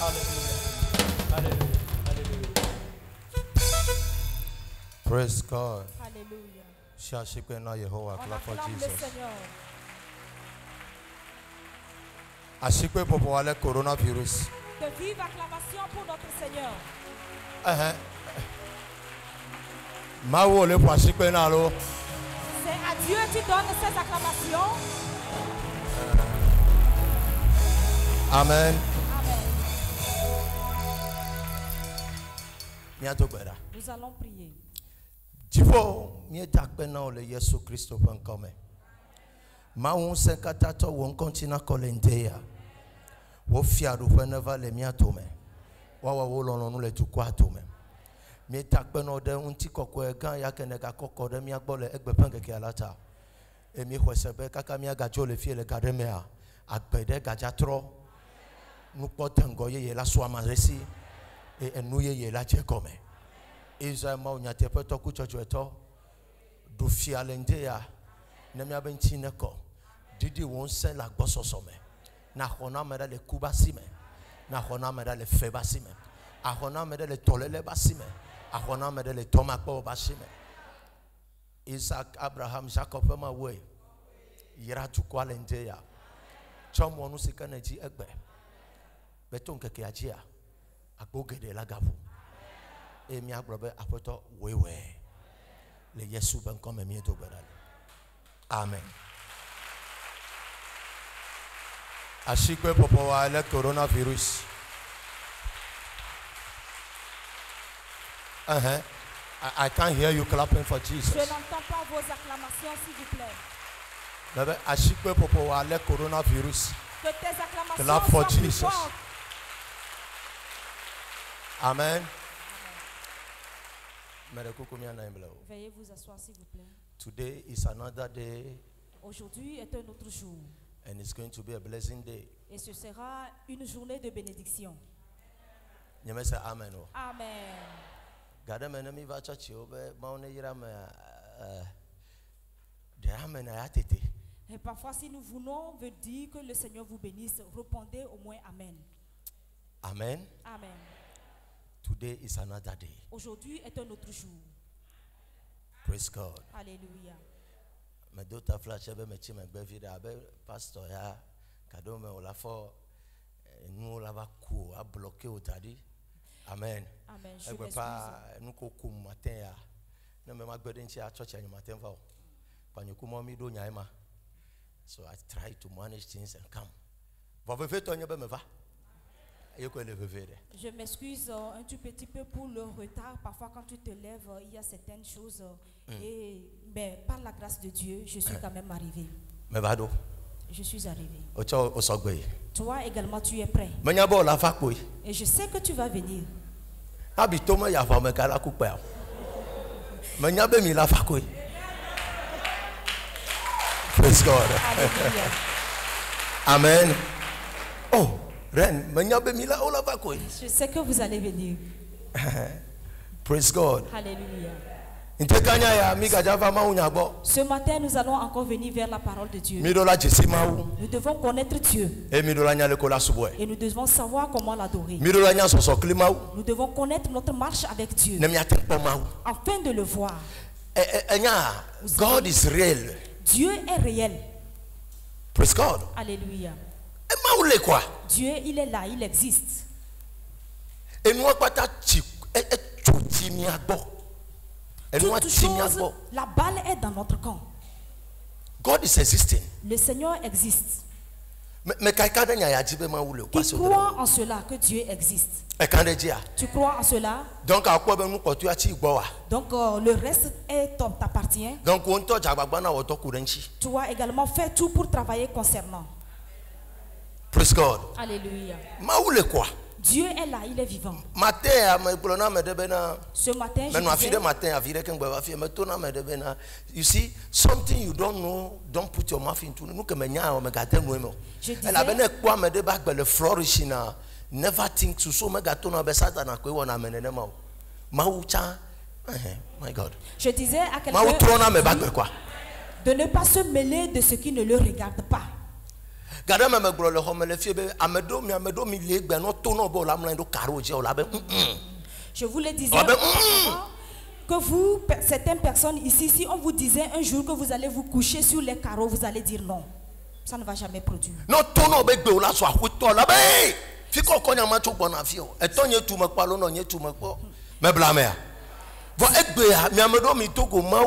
Hallelujah. Praise God. Alléluia. On Clap for acclame le Jesus. Seigneur. Ashikwe popo wale coronavirus. De vive acclamation pour notre Seigneur. Mawo le po ashikwe na lo. C'est à Dieu que tu donnes ces acclamations. Amen. Amen. Miato gbera. Nous allons prier. Jifo mieta na ole Yesu Kristo pankome. Mawo senkatato won kontina kolendeya. Wo fiadu feneva le miato me. Wawa wo lono le tukwato me. Mieta no de unti kokwe gan yakene ga kokko de miagbo le egbe pengeke alata. Emi hwesebe kaka miaga jole fie le kademea. Agbede gajatro. Nukpo tengo ye la swama resi. E enuye ye la jekome. Israel ma unyate peto kuchochweto du fialendea nemia benti neko didi won se la gbososome na hona meda le kubasime na hona meda le febasime a hona meda le tolele basime a hona meda le tomakpo basime Isaac Abraham Jacob ma we yira tu kwalendea chomo nu sikaneji egbe beton keke ajia agbogede lagabu et mi aglobe apoto wewe le Yesu ben comme mi to bedale. Amen. Ashikwe popo wa le coronavirus. I can't hear you clapping for Jesus. Je n'entends pas vos acclamations, s'il vous plaît. Bebe ashikwe popo wa le coronavirus. Que tes acclamations Clap for soient plus Jesus. fortes. Amen. Veuillez vous asseoir, s'il vous plaît. Today is another day. Aujourd'hui est un autre jour. And it's going to be a blessing day. Et ce sera une journée de bénédiction. Amen. Amen. Et parfois, si nous voulons veut dire que le Seigneur vous bénisse, répondez au moins Amen. Amen. Amen. Today is another day. Aujourd'hui est un autre jour. Praise God. Alléluia. Me dota flash ebe me chime gbe vida abe pastor ya kado me ola fo nu la va ku a bloquer otadi. Amen. Amen. Je m'excuse. Pa nu ko ku matin ya. Na me ma gbede nchi a church any matin fa o. Pa nyu ku mo mi do nya ma. So I try to manage things and come. Ba ve to nya be me va. Je m'excuse un tout petit peu pour le retard. Parfois, quand tu te lèves, il y a certaines choses. Mais par la grâce de Dieu, je suis quand même arrivé. Je suis arrivé. Toi également, tu es prêt. Et je sais que tu vas venir. Praise God. Alléluia. Amen. Oh. Je sais que vous allez venir. Praise God. Alléluia. Ce matin, nous allons encore venir vers la parole de Dieu. Nous devons connaître Dieu. Et nous devons savoir comment l'adorer. Nous devons connaître notre marche avec Dieu. Afin de le voir. God is real. Dieu est réel. Praise God. Alléluia. Quoi? Dieu, il est là, il existe. Toute chose, la balle est dans notre camp. God is existing. Le Seigneur existe. Qui croit en cela que Dieu existe? Tu crois en cela? Donc le reste t'appartient. Tu as également fait tout pour travailler concernant. Praise God. Alléluia. Quoi? Dieu est là, il est vivant. Ce matin, you see, something you don't know, don't put your mouth into. Je disais, never think to so my God. Je disais à quelqu'un de ne pas se mêler de ce qui ne le regarde pas. Je vous le disais que vous, certaines personnes ici, si on vous disait un jour que vous allez vous coucher sur les carreaux, vous allez dire non. Ça ne va jamais produire.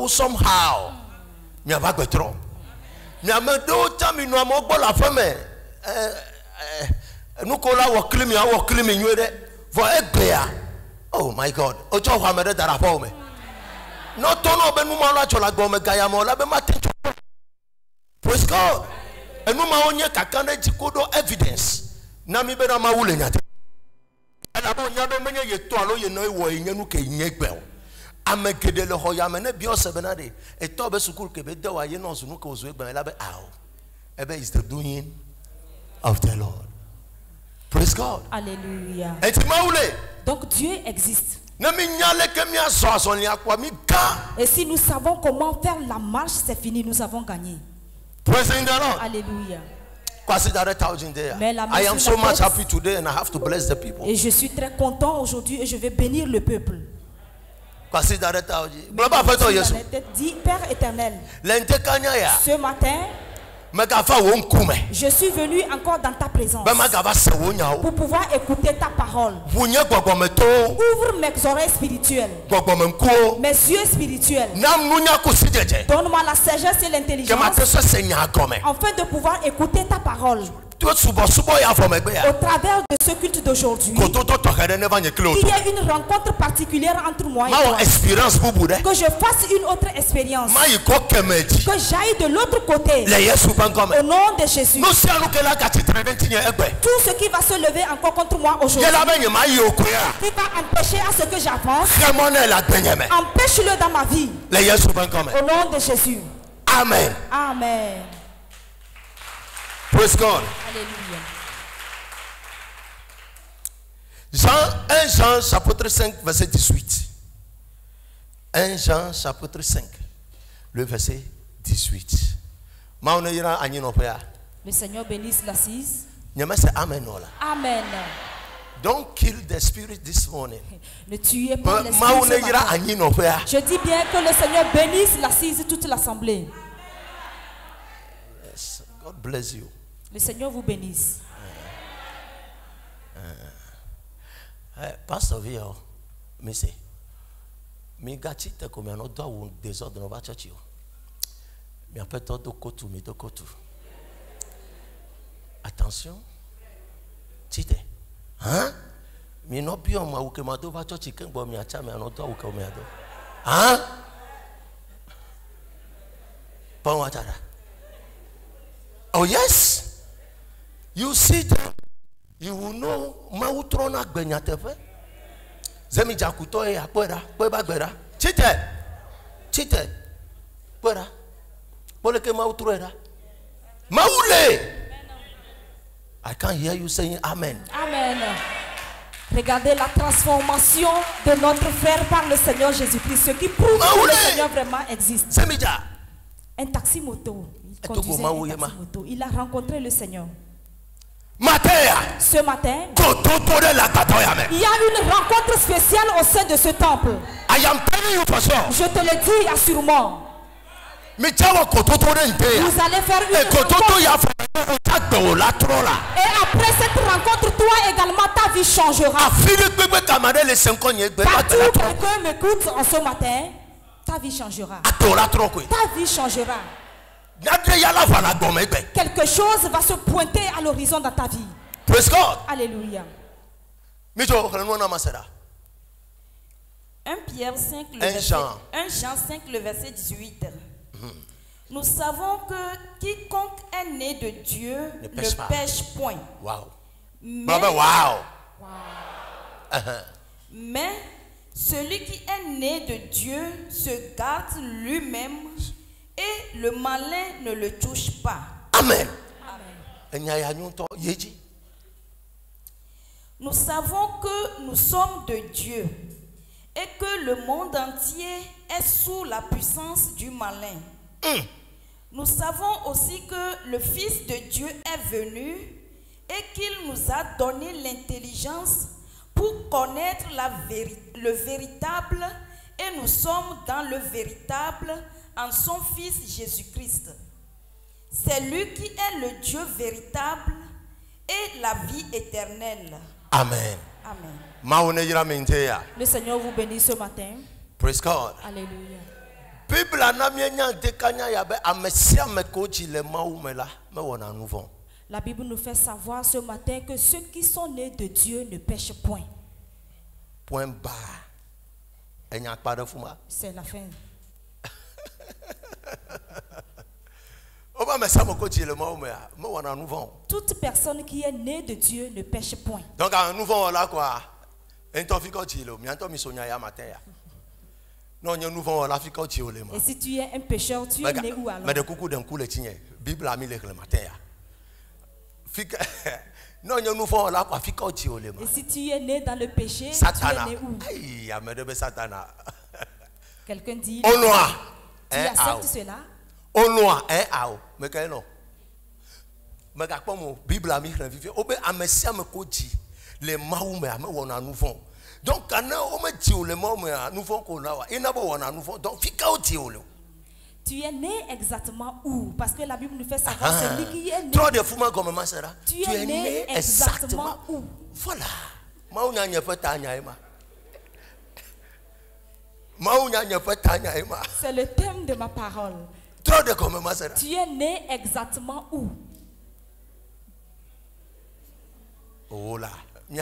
Somehow, oh my God. Praise God. And no maonya kakane jikodo evidence. Nami bena maule nyate. And abo nyabe menye yeto alo ye no wo nyanu ke nyegbel. Amegedele ho ya mene bi osebenade. Eto be sukuru ke be de wa ye no so no ke ozo egbe la be aw. Ebe is the doing of the Lord. Praise God. Alléluia. Et maule. Donc Dieu existe. Et si nous savons comment faire la marche, c'est fini, nous avons gagné. Alléluia. I am so much happy today and I have to bless the people. Et je suis très content aujourd'hui et je vais bénir le peuple. Dis Père éternel, ce matin, je suis venu encore dans ta présence pour pouvoir écouter ta parole. Ouvre mes oreilles spirituelles, mes yeux spirituels. Donne-moi la sagesse et l'intelligence afin de pouvoir écouter ta parole. Au travers de ce culte d'aujourd'hui, il y a une rencontre particulière entre moi et toi. Que je fasse une autre expérience. Que j'aille de l'autre côté. Au nom de Jésus. Tout ce qui va se lever encore contre moi aujourd'hui, qui va empêcher à ce que j'avance, empêche-le dans ma vie. Au nom de Jésus. Amen. Amen. Praise God. Alléluia. Jean chapitre 5 verset 18. 1 Jean chapitre 5 le verset 18. Le Seigneur bénisse l'assise. Amen. Amen. Don't kill the spirit this morning. Ne tuez pas l'esprit ce matin. Je dis bien que le Seigneur bénisse l'assise, toute l'assemblée. Yes. God bless you. Le Seigneur vous bénisse. Pastor Vio, me say, me gati te ko me no do awon desordre no ba church yo. Me apeto do kotu me do kotu. Attention. Tite. Hein? Me no bi o ma wo ke ma do ba church ken gbo me acha me no do wo ke me ado. Hein? Pon wa tara. Oh yes. You see that, you will know Mautrona Benyatefe. Zemi Jakuto e akwera, kweba gbera. Chite. Kwera. Poleke Mautroera. Maule. I can't hear you saying amen. Amen. Regardez la transformation de notre frère par le Seigneur Jésus-Christ, ce qui prouve que le Seigneur vraiment existe. Zemija. Un taxi moto. Il conduisait un taxi moto. Il a rencontré le Seigneur. Ce matin, il y a une rencontre spéciale au sein de ce temple. Je te le dis assurément. Vous allez faire une rencontre. Et après cette rencontre, toi également, ta vie changera. Partout quelqu'un m'écoute en ce matin, ta vie changera. Ta vie changera. Quelque chose va se pointer à l'horizon dans ta vie. Praise God. Alléluia. 1 Pierre 5, le 1 Jean 5, le verset 18. Nous savons que quiconque est né de Dieu ne pêche point. Wow. Mais celui qui est né de Dieu se garde lui-même et le malin ne le touche pas. Amen. Nous savons que nous sommes de Dieu et que le monde entier est sous la puissance du malin. Nous savons aussi que le Fils de Dieu est venu et qu'il nous a donné l'intelligence pour connaître le véritable, et nous sommes dans le véritable en son Fils Jésus-Christ. C'est lui qui est le Dieu véritable et la vie éternelle. Amen. Amen. Le Seigneur vous bénisse ce matin. Praise God. Alléluia. La Bible nous fait savoir ce matin que ceux qui sont nés de Dieu ne pêchent point. Point barre. C'est la fin. Toute personne qui est née de Dieu ne pêche point. Donc un nouveau là quoi. Et si tu es un pécheur, tu es né où alors? Et si tu es né dans le péché, tu es né où? Quelqu'un dit, tu acceptes cela? Au noir, mais quel nom? Mais comme Bible a mis le vivre, au béa messia me coji les maoumé à me wana nouveau. Donc quand on me dit le maoumé à nouveau qu'on a, il n'a pas wana nouveau. Donc fika au tiolo. Tu es né exactement où? Parce que la Bible nous fait savoir celui qui est né. Trop de fumant comme ma sœur. Tu es né exactement où? Voilà. Maounya n'y a pas tanya. C'est le thème de ma parole. Tu es né exactement où? Oh là, nous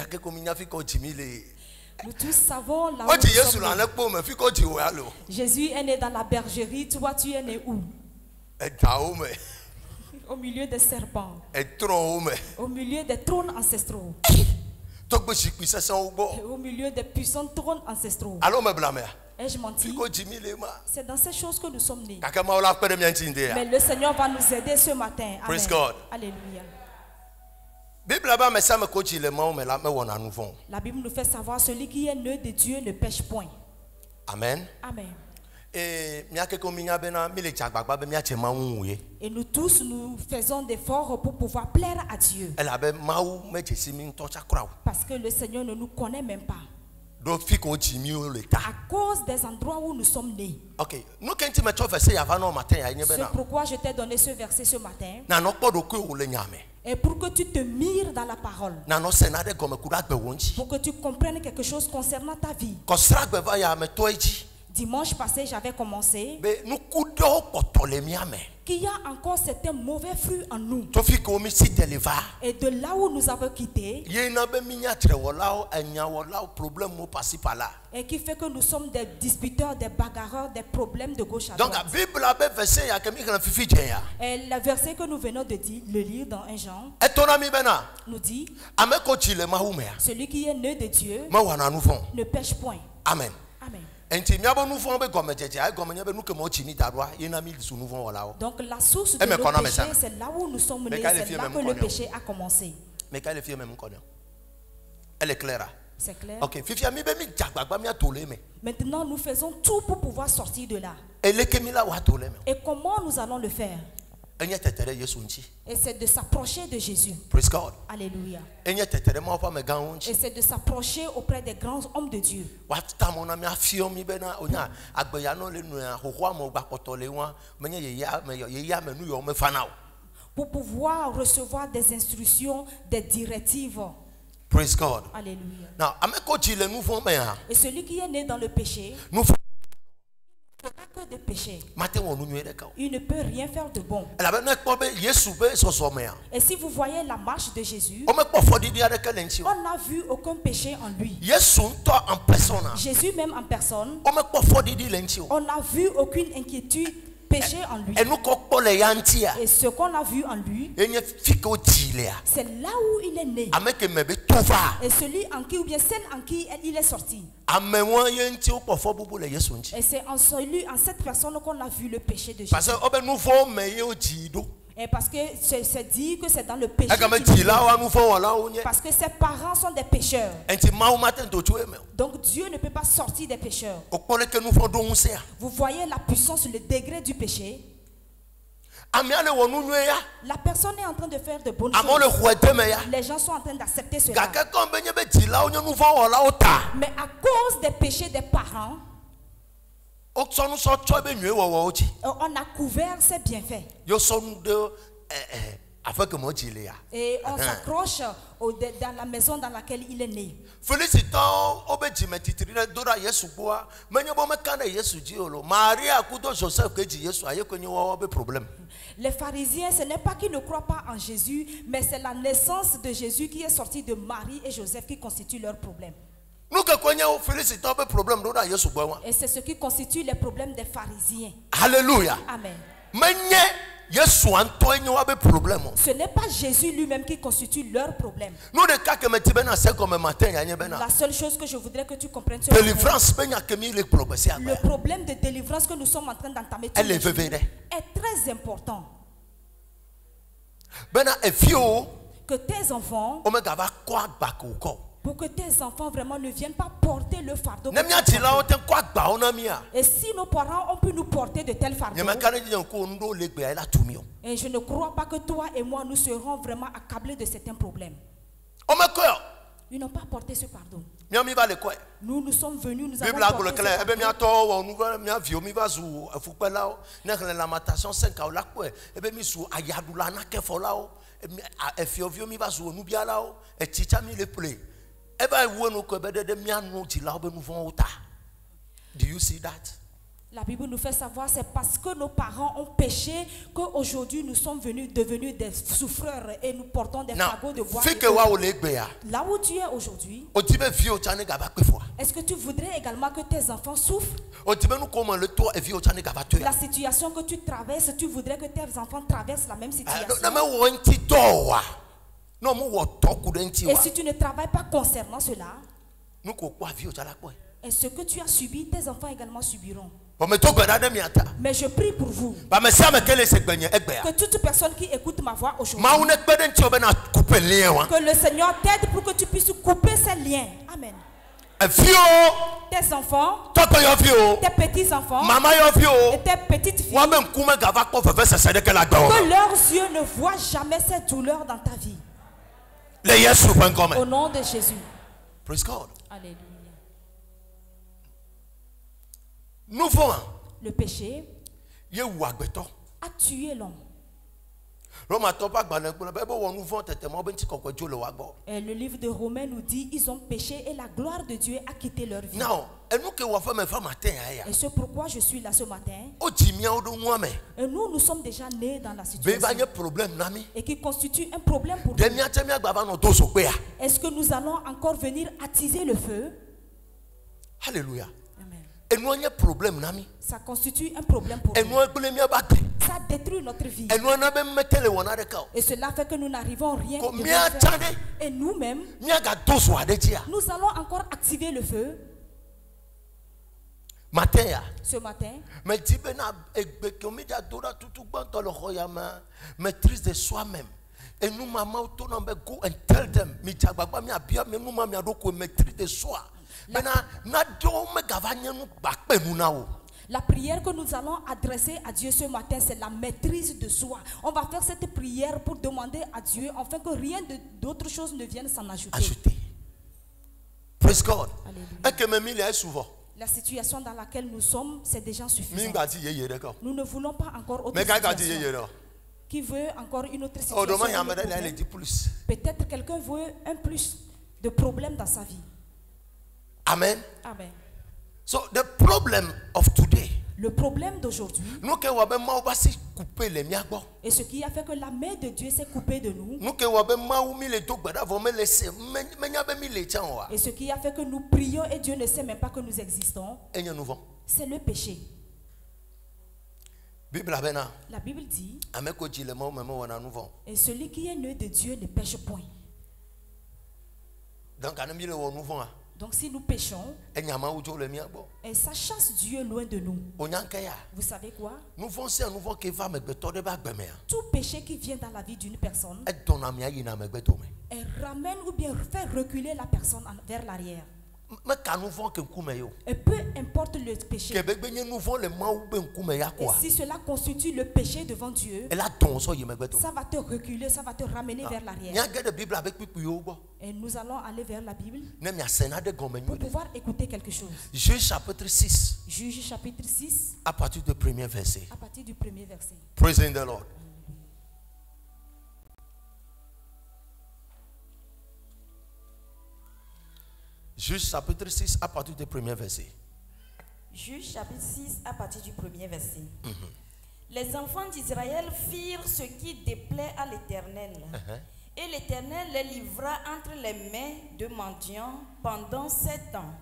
tous savons là où Jésus est né dans la bergerie. Toi, tu es né où? Au milieu des serpents. Au milieu des trônes ancestraux. Au milieu des puissants trônes ancestraux. Ai-je menti? C'est dans ces choses que nous sommes nés. Mais le Seigneur va nous aider ce matin. Amen. Praise God. Alléluia. La Bible nous fait savoir celui qui est né de Dieu ne pêche point. Amen. Amen. Et nous tous, nous faisons des efforts pour pouvoir plaire à Dieu. Parce que le Seigneur ne nous connaît même pas. À cause des endroits où nous sommes nés. Okay. C'est pourquoi je t'ai donné ce verset ce matin. Et pour que tu te mires dans la parole. Pour que tu comprennes quelque chose concernant ta vie. Dimanche passé, j'avais commencé qu'il y a encore certains mauvais fruits en nous. Et de là où nous avons quitté, et qui fait que nous sommes des disputeurs, des bagarreurs, des problèmes de gauche à droite. Et le verset que nous venons de lire dans 1 Jean nous dit, celui qui est né de Dieu ne pêche point. Amen. Amen. Donc la source de nos péchés, c'est là où nous sommes nés, c'est là que le péché a commencé. Elle est claire. C'est clair. Okay. Maintenant, nous faisons tout pour pouvoir sortir de là. Et comment nous allons le faire? Et c'est de s'approcher de Jésus. Praise God. Alléluia. Et c'est de s'approcher auprès des grands hommes de Dieu. Pour pouvoir recevoir des instructions, des directives. Praise God. Alléluia. Now, et celui qui est né dans le péché, que de péché. Il ne peut rien faire de bon. Et si vous voyez la marche de Jésus, on n'a vu aucun péché en lui. Jésus même en personne, on n'a vu aucune inquiétude, péché en lui. Et ce qu'on a vu en lui, c'est là où il est né. Et celui en qui, ou bien celle en qui il est sorti. Et c'est en celui, en cette personne qu'on a vu le péché de Jésus. Et parce que c'est dit que c'est dans le péché. Parce que ses parents sont des pécheurs. Donc Dieu ne peut pas sortir des pécheurs. Vous voyez la puissance, le degré du péché. La personne est en train de faire de bonnes choses. Les gens sont en train d'accepter cela. Mais à cause des péchés des parents, on a couvert ses bienfaits. Et on s'accroche dans la maison dans laquelle il est né. Les pharisiens, ce n'est pas qu'ils ne croient pas en Jésus, mais c'est la naissance de Jésus qui est sortie de Marie et Joseph qui constitue leur problème. Et c'est ce qui constitue les problèmes des pharisiens. Alléluia. Amen. Ce n'est pas Jésus lui-même qui constitue leur problème. La seule chose que je voudrais que tu comprennes, le problème de délivrance que nous sommes en train d'entamer est très important. Que tes enfants, pour que tes enfants vraiment ne viennent pas porter le fardeau. Et si nos parents ont pu nous porter de tels fardeaux, et je ne crois pas que toi et moi nous serons vraiment accablés de certains problèmes. Ils n'ont pas porté ce fardeau. Nous sommes venus, nous avons porté Do you see that? La Bible nous fait savoir c'est parce que nos parents ont péché qu'aujourd'hui nous sommes devenus des souffreurs et nous portons des fardeaux de bois. Là où tu es aujourd'hui, est-ce que tu voudrais également que tes enfants souffrent? La situation que tu traverses, tu voudrais que tes enfants traversent la même situation? Et si tu ne travailles pas concernant cela, et ce que tu as subi, tes enfants également subiront. Mais je prie pour vous que toute personne qui écoute ma voix aujourd'hui, que le Seigneur t'aide pour que tu puisses couper ces liens. Amen. Tes enfants, tes petits-enfants et tes petites filles, que leurs yeux ne voient jamais cette douleur dans ta vie. Au nom de Jésus. Praise God. Alléluia. Le péché a tué l'homme. Et le livre de Romains nous dit ils ont péché et la gloire de Dieu a quitté leur vie. Et c'est pourquoi je suis là ce matin. Et nous sommes déjà nés dans la situation et qui constitue un problème pour nous. Est-ce que nous allons encore venir attiser le feu? Alléluia. Ça constitue un problème pour nous. Ça détruit notre vie. Et cela fait que nous n'arrivons rien de faire. Et nous-mêmes, nous allons encore activer le feu. Ce matin, maîtrise de soi-même. Et nous, maman, go and tell them, maîtrise de soi. La prière que nous allons adresser à Dieu ce matin, c'est la maîtrise de soi. On va faire cette prière pour demander à Dieu afin que rien d'autre chose ne vienne s'en ajouter. Praise God. La situation dans laquelle nous sommes, c'est déjà suffisant. Nous ne voulons pas encore autre situation. Qui veut encore une autre situation? Peut-être quelqu'un veut un plus de problèmes dans sa vie. Amen. Amen. So the problem of today, le problème d'aujourd'hui, et ce qui a fait que la main de Dieu s'est coupée de nous, et ce qui a fait que nous prions et Dieu ne sait même pas que nous existons, c'est le péché. La Bible dit, et celui qui est né de Dieu ne pêche point. Donc si nous péchons, et ça chasse Dieu loin de nous. Vous savez quoi? Tout péché qui vient dans la vie d'une personne, elle ramène ou bien fait reculer la personne vers l'arrière. Et peu importe le péché. Et si cela constitue le péché devant Dieu, ça va te reculer, ça va te ramener vers l'arrière. Et nous allons aller vers la Bible pour pouvoir écouter quelque chose. Juge chapitre 6. Juge chapitre 6. À partir du premier verset. À partir du premier verset. Praise the Lord. Juge chapitre 6 à partir du premier verset. Juge chapitre 6 à partir du premier verset. Les enfants d'Israël firent ce qui déplaît à l'Éternel. Et l'Éternel les livra entre les mains de mendiants pendant 7 ans.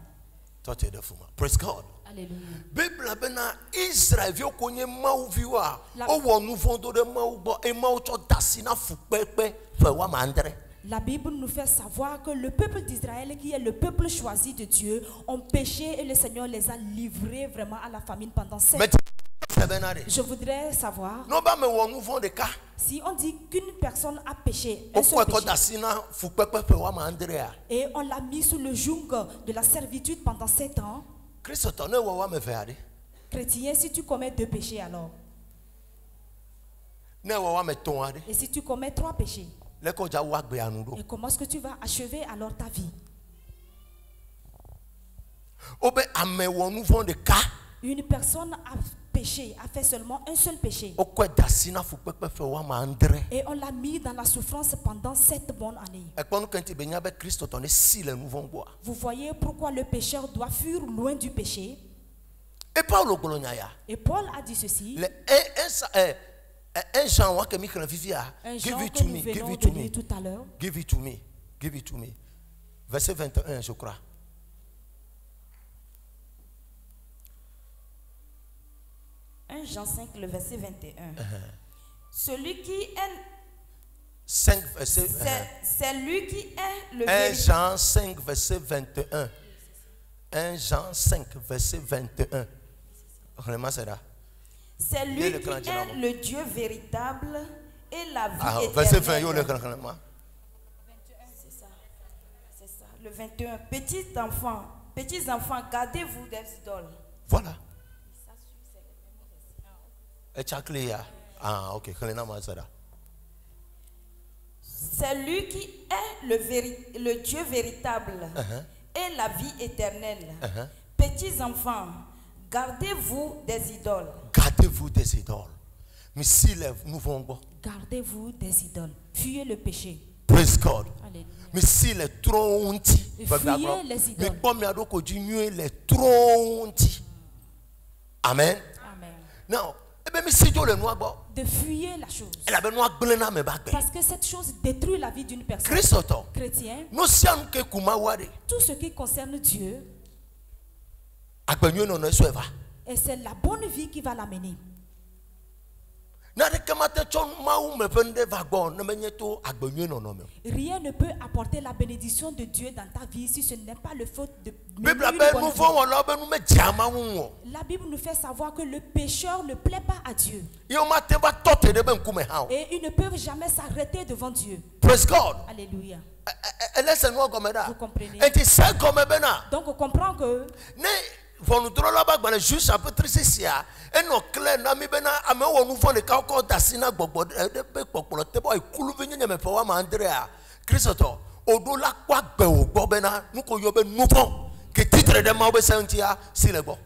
Praise God. Alléluia. Bible bena Israël vio konye mau viwa o wo nu fondo de mau bo e mau cho dasina fu pepe fe wa mandre. La Bible nous fait savoir que le peuple d'Israël, qui est le peuple choisi de Dieu, ont péché et le Seigneur les a livrés vraiment à la famine pendant 7 ans. Je voudrais savoir si on dit qu'une personne a péché, un seul péché, et on l'a mis sous le joug de la servitude pendant 7 ans. Chrétien, si tu commets 2 péchés alors, et si tu commets 3 péchés, et comment est-ce que tu vas achever alors ta vie? Une personne a péché, a fait seulement un seul péché. Et on l'a mis dans la souffrance pendant 7 bonnes années. Vous voyez pourquoi le pécheur doit fuir loin du péché. Et Paul a dit ceci. Un Jean que nous venons de lire tout à l'heure. Give it to me. Give it to me. Verset 21, je crois. Jean 5, le verset 21. Celui qui est 5 verset c'est lui qui est le 1 Jean 5 verset 21. 1 Jean 5 verset 21. Vraiment c'est là. C'est lui qui est le Dieu véritable et la vie éternelle. Verset 20. C'est ça. C'est ça. Le 21. Petits enfants, gardez-vous des idoles. Voilà. Ah, ok. C'est lui qui est le Dieu véritable et la vie éternelle. Petits enfants, gardez-vous des idoles. Gardez-vous des idoles. Gardez-vous des idoles. Fuyez le péché. Praise God. Alléluia. Fuyez les idoles. Amen. Amen. Now, de fuir la chose. Parce que cette chose détruit la vie d'une personne. Chrétien, tout ce qui concerne Dieu, et c'est la bonne vie qui va l'amener. Rien ne peut apporter la bénédiction de Dieu dans ta vie si ce n'est pas le faute de La Bible nous fait savoir que le pécheur ne plaît pas à Dieu. Et ils ne peuvent jamais s'arrêter devant Dieu. Praise God. Alléluia. Vous comprenez? Donc on comprend que Juge chapitre 6 ya eno clair na mi bena ame wo nu fon de ka ko dasina gbogbo de pe popolo te boy kulu bi nyame pe wa ma Andrea Christo odo la kwa gbe o gbo bena nu ko yo be nu fon que titre de ma obesentia si le bon.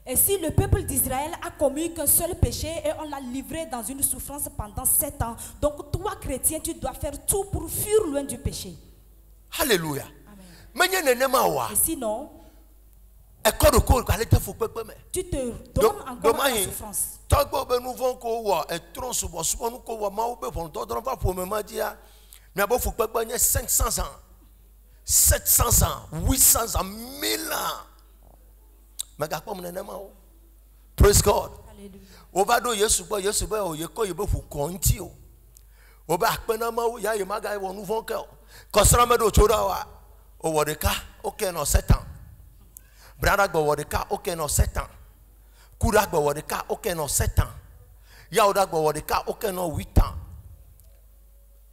Et si le peuple d'Israël a commis qu'un seul péché et on l'a livré dans une souffrance pendant 7 ans, donc toi chrétien tu dois faire tout pour fuir loin du péché. Alléluia. Amen. Et sinon tu te donnes encore à la souffrance. Mais 500 ans, 700 ans, 800 ans, 1000 ans. Praise God. Ovado Yesu boy o yeko yebo fu konti o. Oba akpena ma ya yemaga wonu vonke o. Kosra medo chora wa o wodeka okay no 7 ans. Brada gbo wodeka okay no 7 ans. Kura gbo wodeka okay no 7 ans. Yaoda gbo wodeka okay no 8 ans.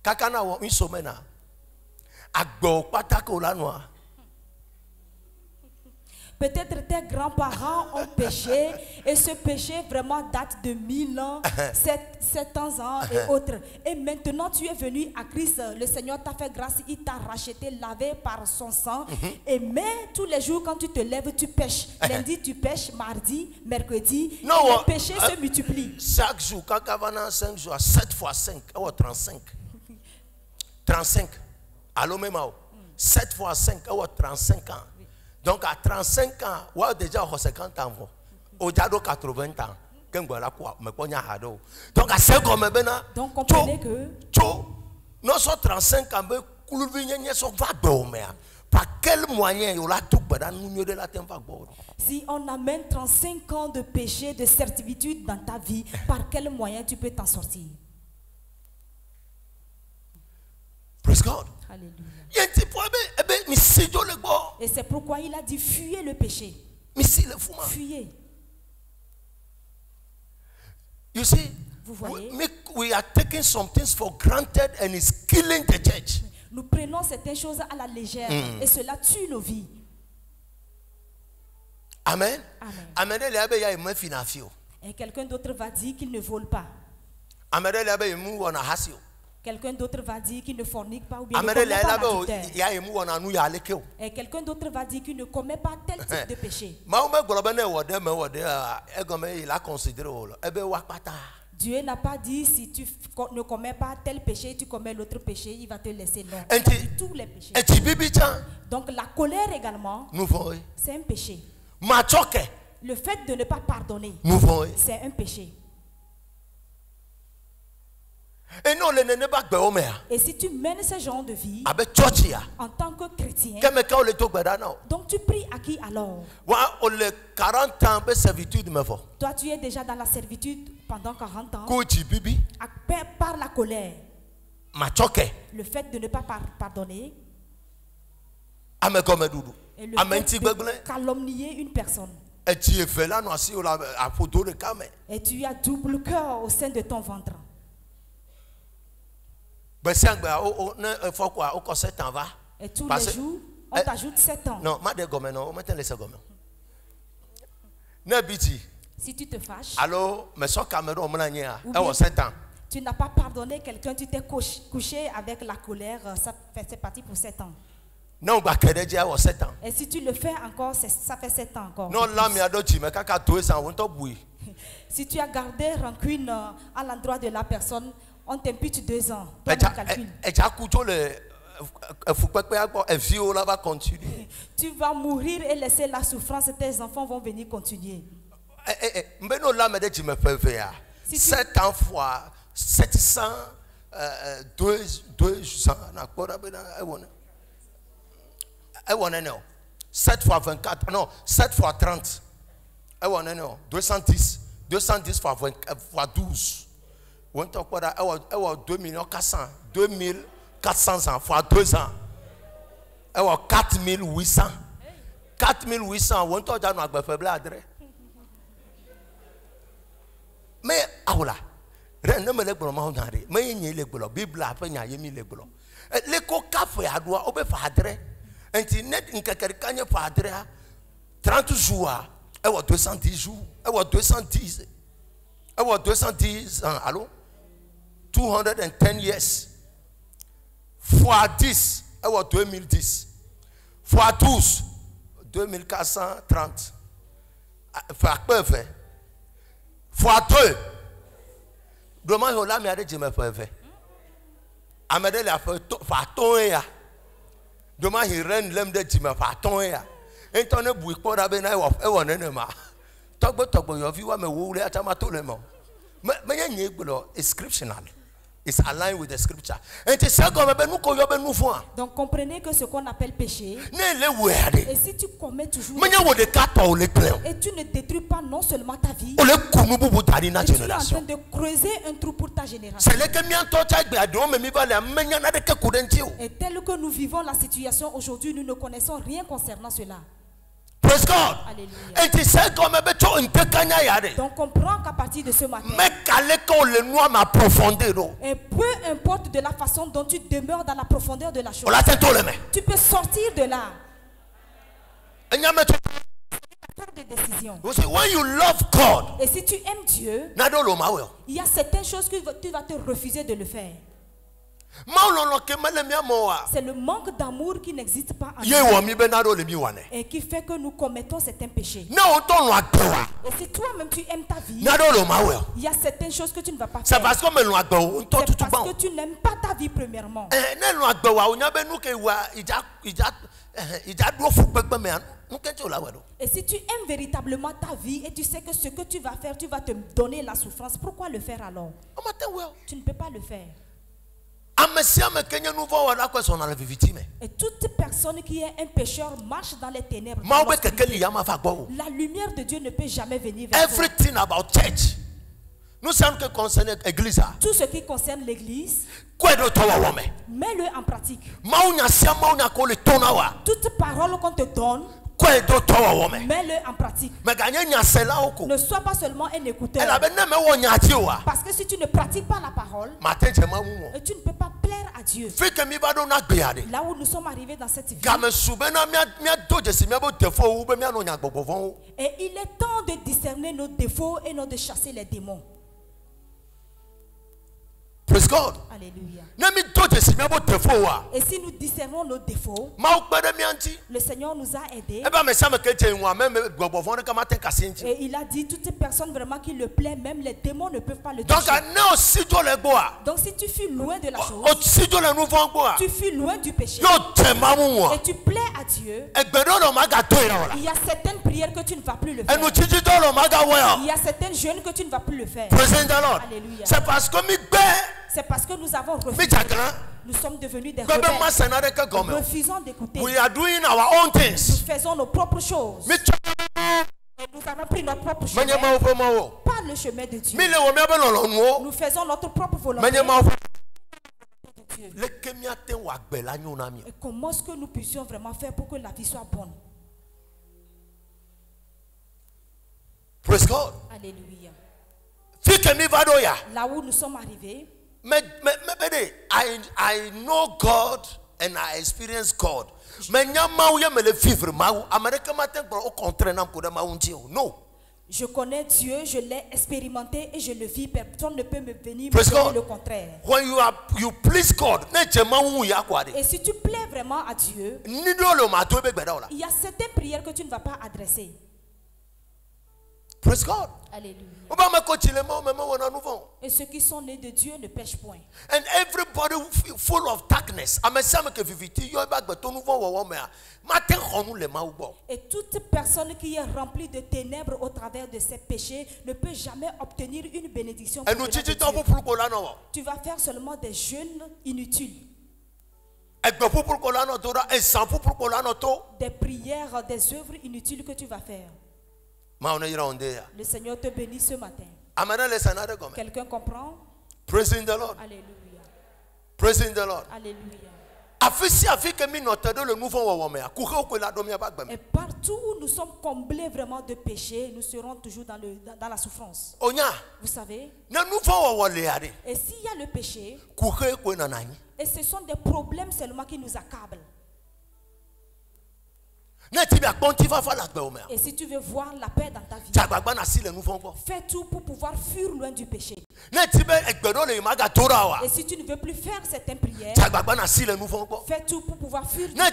Kakana wo insomena. Agbo patako lanwa. Peut-être tes grands-parents ont péché et ce péché vraiment date de 1000 ans, 700 ans et autres. Et maintenant tu es venu à Christ, le Seigneur t'a fait grâce, il t'a racheté, lavé par son sang. Et mais tous les jours quand tu te lèves, tu pêches. Lundi tu pêches, mardi, mercredi, les péchés se multiplient. Chaque jour, quand tu as 5 jours, 7 fois 5, 35. 35. Allô, même 7 fois 5, 35 ans. Donc à 35 ans, on a déjà 50 ans. On a 80 ans. Donc à 5 ans, donc comprenez que nous sommes 35 ans, par quel moyen il y a tout de la si on amène 35 ans de péché, de certitude dans ta vie, par quel moyen tu peux t'en sortir? Praise God. Alléluia. Et c'est pourquoi il a dit fuyez le péché. Fuyez. You see, vous voyez? We are taking some things for granted and it's killing the church. Nous prenons certaines choses à la légère et cela tue nos vies. Amen. Amen. Et quelqu'un d'autre va dire qu'il ne vole pas. Quelqu'un d'autre va dire qu'il ne fornique pas ou bien ne commet pas l'adultère. Et quelqu'un d'autre va dire qu'il ne commet pas tel type de péché. Dieu n'a pas dit si tu ne commets pas tel péché, tu commets l'autre péché, il va te laisser. Non, il a dit tous les péchés. Donc la colère également, c'est un péché. Le fait de ne pas pardonner, c'est un péché. Et si tu mènes ce genre de vie en tant que chrétien, donc tu pries à qui alors? Toi tu es déjà dans la servitude pendant 40 ans par la colère, le fait de ne pas pardonner et le fait de calomnier une personne. Et tu as double cœur au sein de ton ventre. Et tous les jours, on t'ajoute 7 ans. Non, si tu te fâches, tu n'as pas pardonné quelqu'un, tu t'es couché avec la colère, c'est parti pour 7 ans. Et si tu le fais encore, ça fait 7 ans encore. Si tu as gardé rancune à l'endroit de la personne, on t'impute 2 ans. Tu vas mourir et laisser la souffrance, tes enfants vont venir continuer. 7 ans fois 700, 200, 7 fois 24, non, 7 fois 30, 210, 210 fois 12. 2400, 2400 ans fois 2 ans. 4800. 4800, on t'a dit mais aoula, rien me le broma ondare, mais il le bolo, Bible a peine yemi le bolo. Le coca fait à doigt, obe fadre, internet in kakarikanye fadre, 30 jours, et 210 jours, et 210, et 210 ans, allô? 210 years. Fois 10, et 2010. Fois 12, 2430. Fois peu fait. Fois 2. Demain, on l'a mis à dire, mais fait. Amédée l'a fait ton ya. Demain, il rend l'homme de Jimmy Faton ya. Et ton ne bouille pas d'abena ou un enema. Talk about your view, I'm a woolly at Amatolemo. Mais il y a une scriptural. It's aligned with the scripture. Donc comprenez que ce qu'on appelle péché, et si tu commets toujours et tu ne détruis pas non seulement ta vie, tu es en train de creuser un trou pour ta génération. Et tel que nous vivons la situation aujourd'hui, nous ne connaissons rien concernant cela. Praise God. Donc comprends qu'à partir de ce matin, et peu importe de la façon dont tu demeures dans la profondeur de la chose, tu peux sortir de là. tes décisions. You see, when you love God, Et si tu aimes Dieu, il y a certaines choses que tu vas te refuser de le faire. C'est le manque d'amour qui n'existe pas en nous et qui fait que nous commettons certains péchés. Et si toi-même tu aimes ta vie, il y a certaines choses que tu ne vas pas faire. C'est parce que tu n'aimes pas ta vie premièrement. Et si tu aimes véritablement ta vie et tu sais que ce que tu vas faire, tu vas te donner la souffrance, pourquoi le faire alors? Tu ne peux pas le faire. Et toute personne qui est un pécheur marche dans les ténèbres. La lumière de Dieu ne peut jamais venir vers toi. Everything about church. Nous sommes que concernés l'église. Tout ce qui concerne l'église, mets-le en pratique. Toute parole qu'on te donne, mets-le en pratique. Ne sois pas seulement un écouteur. Parce que si tu ne pratiques pas la parole, tu ne peux pas plaire à Dieu. Là où nous sommes arrivés dans cette vie, et il est temps de discerner nos défauts et non de chasser les démons. Praise God. Alléluia. Et si nous discernons nos défauts, le Seigneur nous a aidés. Et il a dit, toutes ces personnes vraiment qui le plaît, même les démons ne peuvent pas le toucher. Donc si tu fuis loin de la chose, tu fuis loin du péché, et tu plais à Dieu, il y a certaines prières que tu ne vas plus le faire. Il y a certains jeûnes que tu ne vas plus le faire. Alléluia. C'est parce que nous avons refusé. Nous sommes devenus des rebelles. Nous refusons d'écouter. Nous faisons nos propres choses. Et nous avons pris notre propre chemin. Pas le chemin de Dieu. Nous faisons notre propre volonté. Et comment est-ce que nous puissions vraiment faire pour que la vie soit bonne? Praise God. Alléluia. Là où nous sommes arrivés, I know God and I experience God. Je connais Dieu, je l'ai expérimenté et je le vis. Personne ne peut me venir me dire le contraire. When you please God, et si tu plais vraiment à Dieu, il y a certaines prières que tu ne vas pas adresser. Praise God. Alléluia. Et ceux qui sont nés de Dieu ne pêchent point. And everybody full of darkness. Et toute personne qui est remplie de ténèbres au travers de ses péchés ne peut jamais obtenir une bénédiction. Tu vas faire seulement des jeûnes inutiles. Des prières, des œuvres inutiles que tu vas faire. Le Seigneur te bénit ce matin. Quelqu'un comprend? Praising the Lord. Alléluia. Praising the Lord. Alléluia. Et partout où nous sommes comblés vraiment de péché, nous serons toujours dans la souffrance. Vous savez? Et s'il y a le péché, et ce sont des problèmes seulement qui nous accablent. Et si tu veux voir la paix dans ta vie, fais tout pour pouvoir fuir loin du péché. Et si tu ne veux plus faire certaines prières, fais tout pour pouvoir fuir du péché.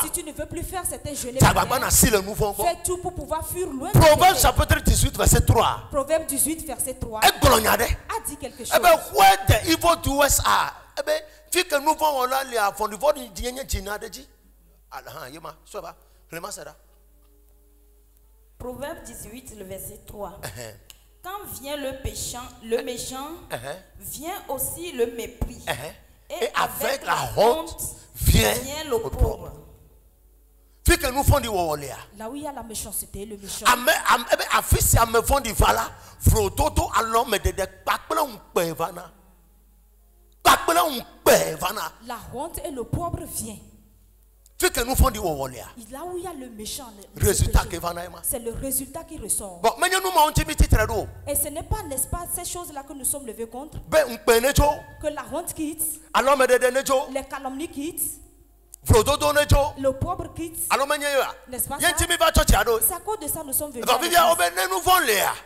Si tu ne veux plus faire certains jeûnes, fais tout pour pouvoir fuir loin du péché. Proverbe chapitre 18 verset 3. Proverbe 18 verset 3 a dit quelque chose. Where the evildoers are, Proverbe 18, le verset 3. Quand vient le méchant, vient aussi le mépris. Et avec la honte vient l'opprobre. Là où il y a la méchanceté, le méchant. La honte et l'opprobre viennent. Là où il y a le méchant, c'est le résultat qui ressort. Et ce n'est pas, n'est-ce pas, ces choses-là que nous sommes levés contre, que la honte quitte, les calomnies quittent, Le pauvre quitte. N'est-ce pas ça? C'est à cause de ça nous sommes venus.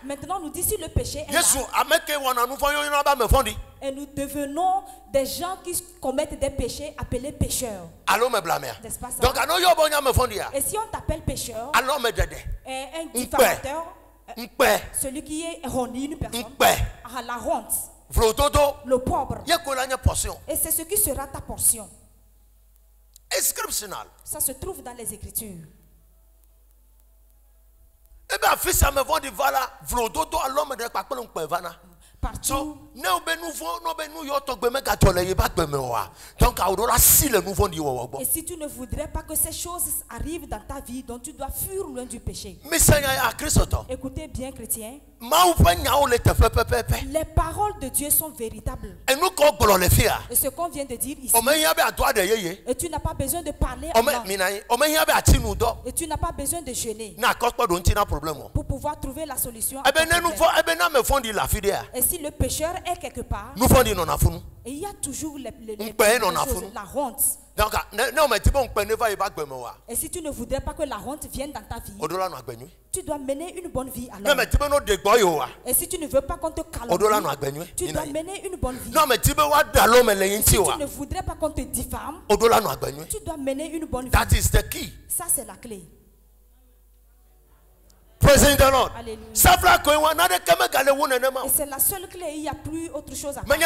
Maintenant nous disons le péché est là. Et nous devenons des gens qui commettent des péchés appelés pécheurs. N'est-ce pas ça? Et si on t'appelle pécheur, un diffamateur, celui qui est erroné une personne, à la honte, le pauvre. Et c'est ce qui sera ta portion. Ça se trouve dans les Écritures. Partout. Et si tu ne voudrais pas que ces choses arrivent dans ta vie, donc tu dois fuir loin du péché. Écoutez bien, chrétiens. Les paroles de Dieu sont véritables. Et ce qu'on vient de dire ici. Et tu n'as pas besoin de parler en langue. Et tu n'as pas besoin de jeûner pour pouvoir trouver la solution. Et si le pécheur est quelque part, et il y a toujours la honte. Et si tu ne voudrais pas que la honte vienne dans ta vie, tu dois mener une bonne vie alors. Et si tu ne veux pas qu'on te calomnie, tu dois mener une bonne vie. Si tu ne voudrais pas qu'on te diffame, tu dois mener une bonne vie. That is the key. Ça c'est la clé. Praising the Lord. Alléluia. Et c'est la seule clé, il n'y a plus autre chose à faire.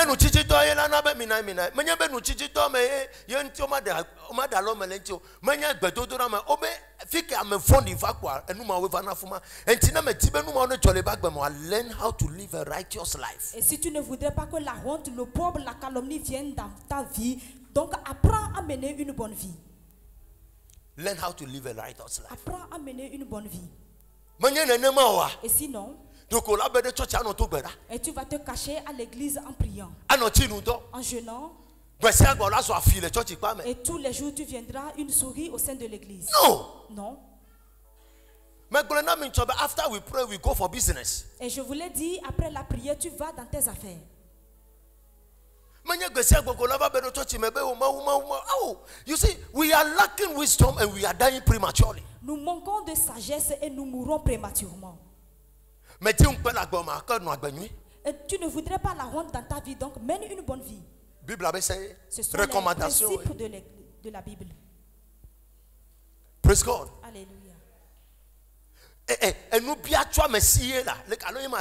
Learn how to live a righteous life. Et si tu ne voudrais pas que la honte, le pauvre, la calomnie viennent dans ta vie, donc apprends à mener une bonne vie. Learn how to live a righteous life. Apprends à mener une bonne vie. Et sinon, et tu vas te cacher à l'église en priant, en jeûnant, et tous les jours tu viendras une souris au sein de l'église. Non. After we pray, we go for business. Et je vous l'ai dit, après la prière, tu vas dans tes affaires. You see, we are lacking wisdom and we are dying prematurely. Nous manquons de sagesse et nous mourrons prématurément. Et tu ne voudrais pas la honte dans ta vie, donc mène une bonne vie. Ce sont les principes de la Bible. Praise God. Alléluia. Et nous bien toi Messie là, les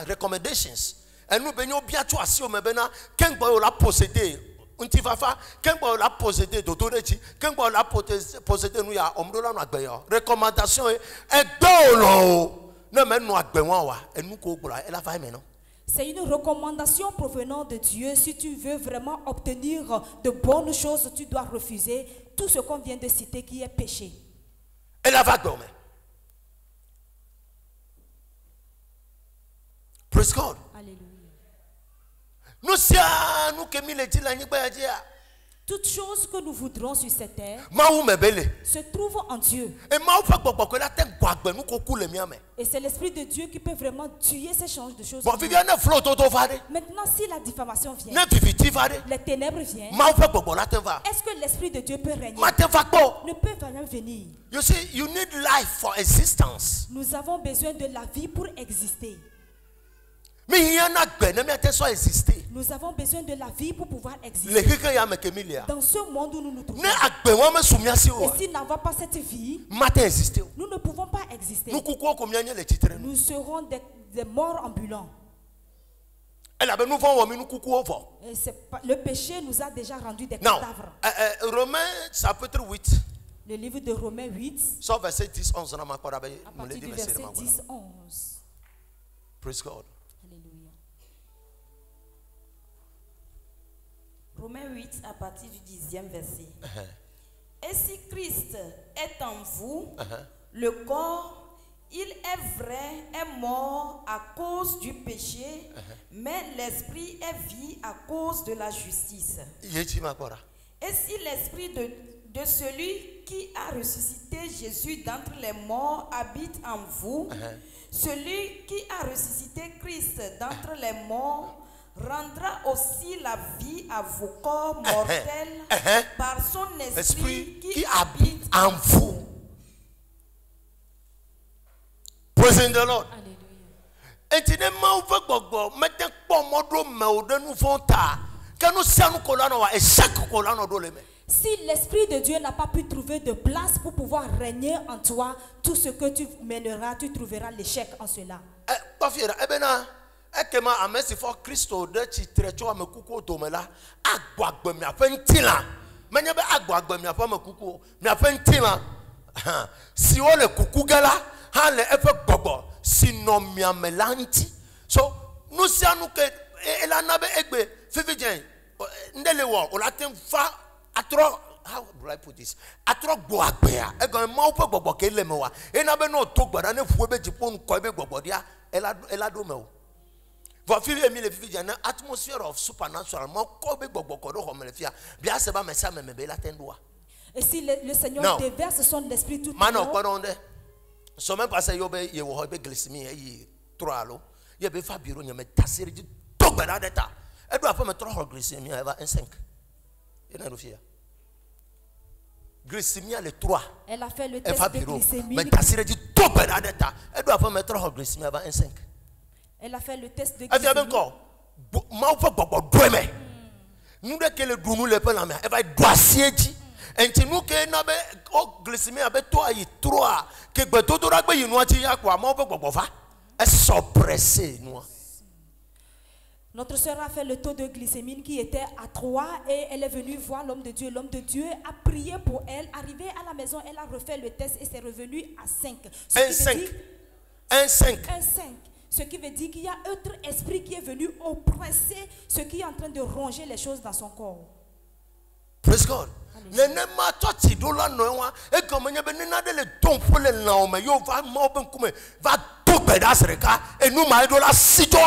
recommendations. Et nous bénissons bien toi si on me bénit, qu'un boy l'a possédé. Untifafa, qu'un boy l'a possédé d'autorité, qu'un boy l'a possédé nous ya omdola no agbeyo. Recommandation est dolo. Ne men no agbewa wa, et nous ko gbola, elle a fait maintenant. C'est une recommandation provenant de Dieu. Si tu veux vraiment obtenir de bonnes choses, tu dois refuser tout ce qu'on vient de citer qui est péché. Elle a fait maintenant. Praise God. Alléluia. Toutes choses que nous voudrons sur cette terre se trouvent en Dieu. Et c'est l'Esprit de Dieu qui peut vraiment tuer ces changes de choses. Maintenant, si la diffamation vient, les ténèbres viennent, est-ce que l'Esprit de Dieu peut régner? Ne peut vraiment venir. You see, you need life for existence. Nous avons besoin de la vie pour exister. Nous avons besoin de la vie pour pouvoir exister. Dans ce monde où nous nous trouvons. Et s'il n'avons pas cette vie, nous ne pouvons pas exister. Nous serons des morts ambulants. Et le péché nous a déjà rendu des cadavres. Romains chapitre 8. Le livre de Romains 8. À partir du verset 10-11. Praise God. Romains 8 à partir du 10e verset. Et si Christ est en vous, le corps, il est vrai, est mort à cause du péché, mais l'esprit est vie à cause de la justice. Et si l'esprit de celui qui a ressuscité Jésus d'entre les morts habite en vous, celui qui a ressuscité Christ d'entre les morts rendra aussi la vie à vos corps mortels par son esprit qui habite en vous. Praise the Lord. Et tu n'es pas ouvert gogo, mettez pas modro de nous fonta. Que nous sommes colano et chaque colano doleme. Si l'Esprit de Dieu n'a pas pu trouver de place pour pouvoir régner en toi, tout ce que tu mèneras, tu trouveras l'échec en cela. Pas fier, ebena. Ekema amesi for Christo de chitrecho amekuko tomela agwagbe mi afentila menye be agwagbe mi afa mekuko mi afentila si o le kuku gala ha le efe gbogbo sino mi amelanti so nu sia nu ke elana be egbe fifijen ndele wo o latin fa atro. How do I put this? Atro gbo agbea egan ma o pe gbogbo ke le me wa ena be no to gbada ne fu be jipon ko be gbogbo dia elado me o. Atmosphere of supernatural. Et si le Seigneur déverse son esprit tout à l'heure, elle a fait le test de glycémie. Elle a fait le test de glycémie. Nous de que le dounou le peut la mer, elle va dossier. Et nous que na be o glycémie avec toi y 3 que beto to ragbe yi noati ya kwa ma bo fa e suppressé nous. Notre sœur a fait le taux de glycémie qui était à 3 et elle est venue voir l'homme de Dieu. L'homme de Dieu a prié pour elle. Arrivée à la maison, elle a refait le test et c'est revenu à 5. Un 5. Ce qui veut dire qu'il y a un autre esprit qui est venu oppresser ce qui est en train de ronger les choses dans son corps. Praise God. Ne ma toti do la noa e comme nye be nina de le ton pour le naome yo va mo ben kume va to bedasreka e nu ma do la sito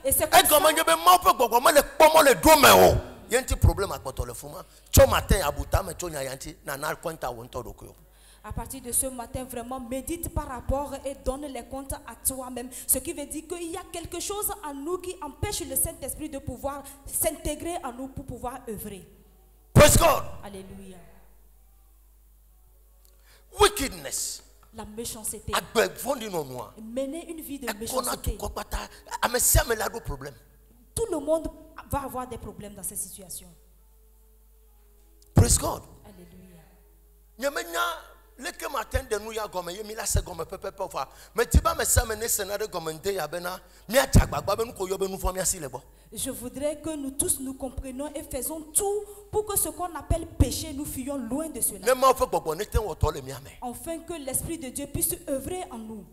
et c'est comme nye be mo pe gbogbo mo le pomo le do me o yenti problème akpoto le fuma cho matin abuta me cho nya yanti na na kwanta wonto do ko. À partir de ce matin, vraiment, médite par rapport et donne les comptes à toi-même. Ce qui veut dire qu'il y a quelque chose en nous qui empêche le Saint-Esprit de pouvoir s'intégrer en nous pour pouvoir œuvrer. Praise God. Alléluia. Wickedness. La méchanceté. Mener une vie de méchanceté. Tout le monde va avoir des problèmes dans cette situation. Praise God. Alléluia. Leke matin de nous ya gomme ye mi la se gomme pepe fa mais ti ba me sa me ne senade gomme de ya bena mi ajagbagba be nu ko yo be nu fo mi asi lebo. Je voudrais que nous tous nous comprenions et faisons tout pour que ce qu'on appelle péché, nous fuyions loin de cela. Afin que l'Esprit de Dieu puisse œuvrer en nous.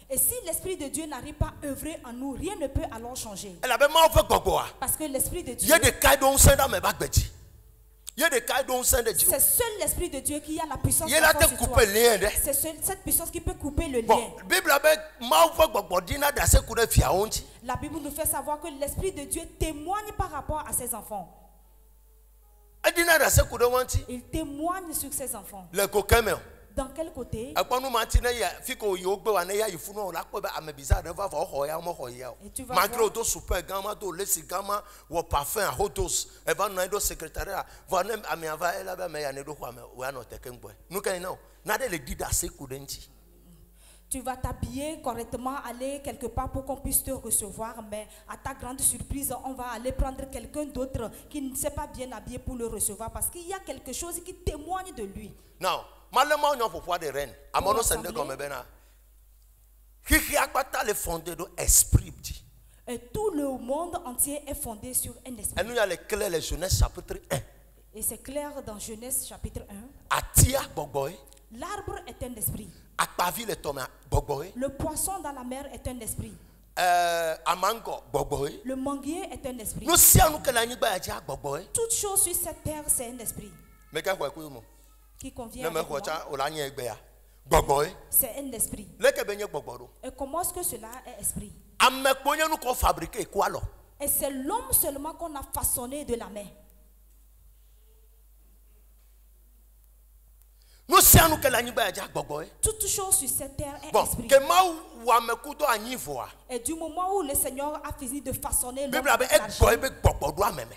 Et si l'Esprit de Dieu n'arrive pas à œuvrer en nous, rien ne peut alors changer. Parce que l'Esprit de Dieu, c'est seul l'Esprit de Dieu qui a la puissance de faire sur toi. C'est cette puissance qui peut couper le lien. La Bible nous fait savoir que l'Esprit de Dieu témoigne par rapport à ses enfants. Il témoigne sur ses enfants. Dans quel côté? Et tu vas tu vas t'habiller correctement, aller quelque part pour qu'on puisse te recevoir, mais à ta grande surprise, on va aller prendre quelqu'un d'autre qui ne s'est pas bien habillé pour le recevoir parce qu'il y a quelque chose qui témoigne de lui. Non. Et tout le monde entier est fondé sur un esprit. Et c'est clair dans Genèse chapitre 1. L'arbre est un esprit. Le poisson dans la mer est un esprit. Le manguier est un esprit. Toute chose sur cette terre, c'est un esprit. Qui convient avec moi. C'est un esprit. Et comment est-ce que cela est esprit? Et c'est l'homme seulement qu'on a façonné de la main. Toute chose sur cette terre est esprit. Et du moment où le Seigneur a fini de façonner l'homme,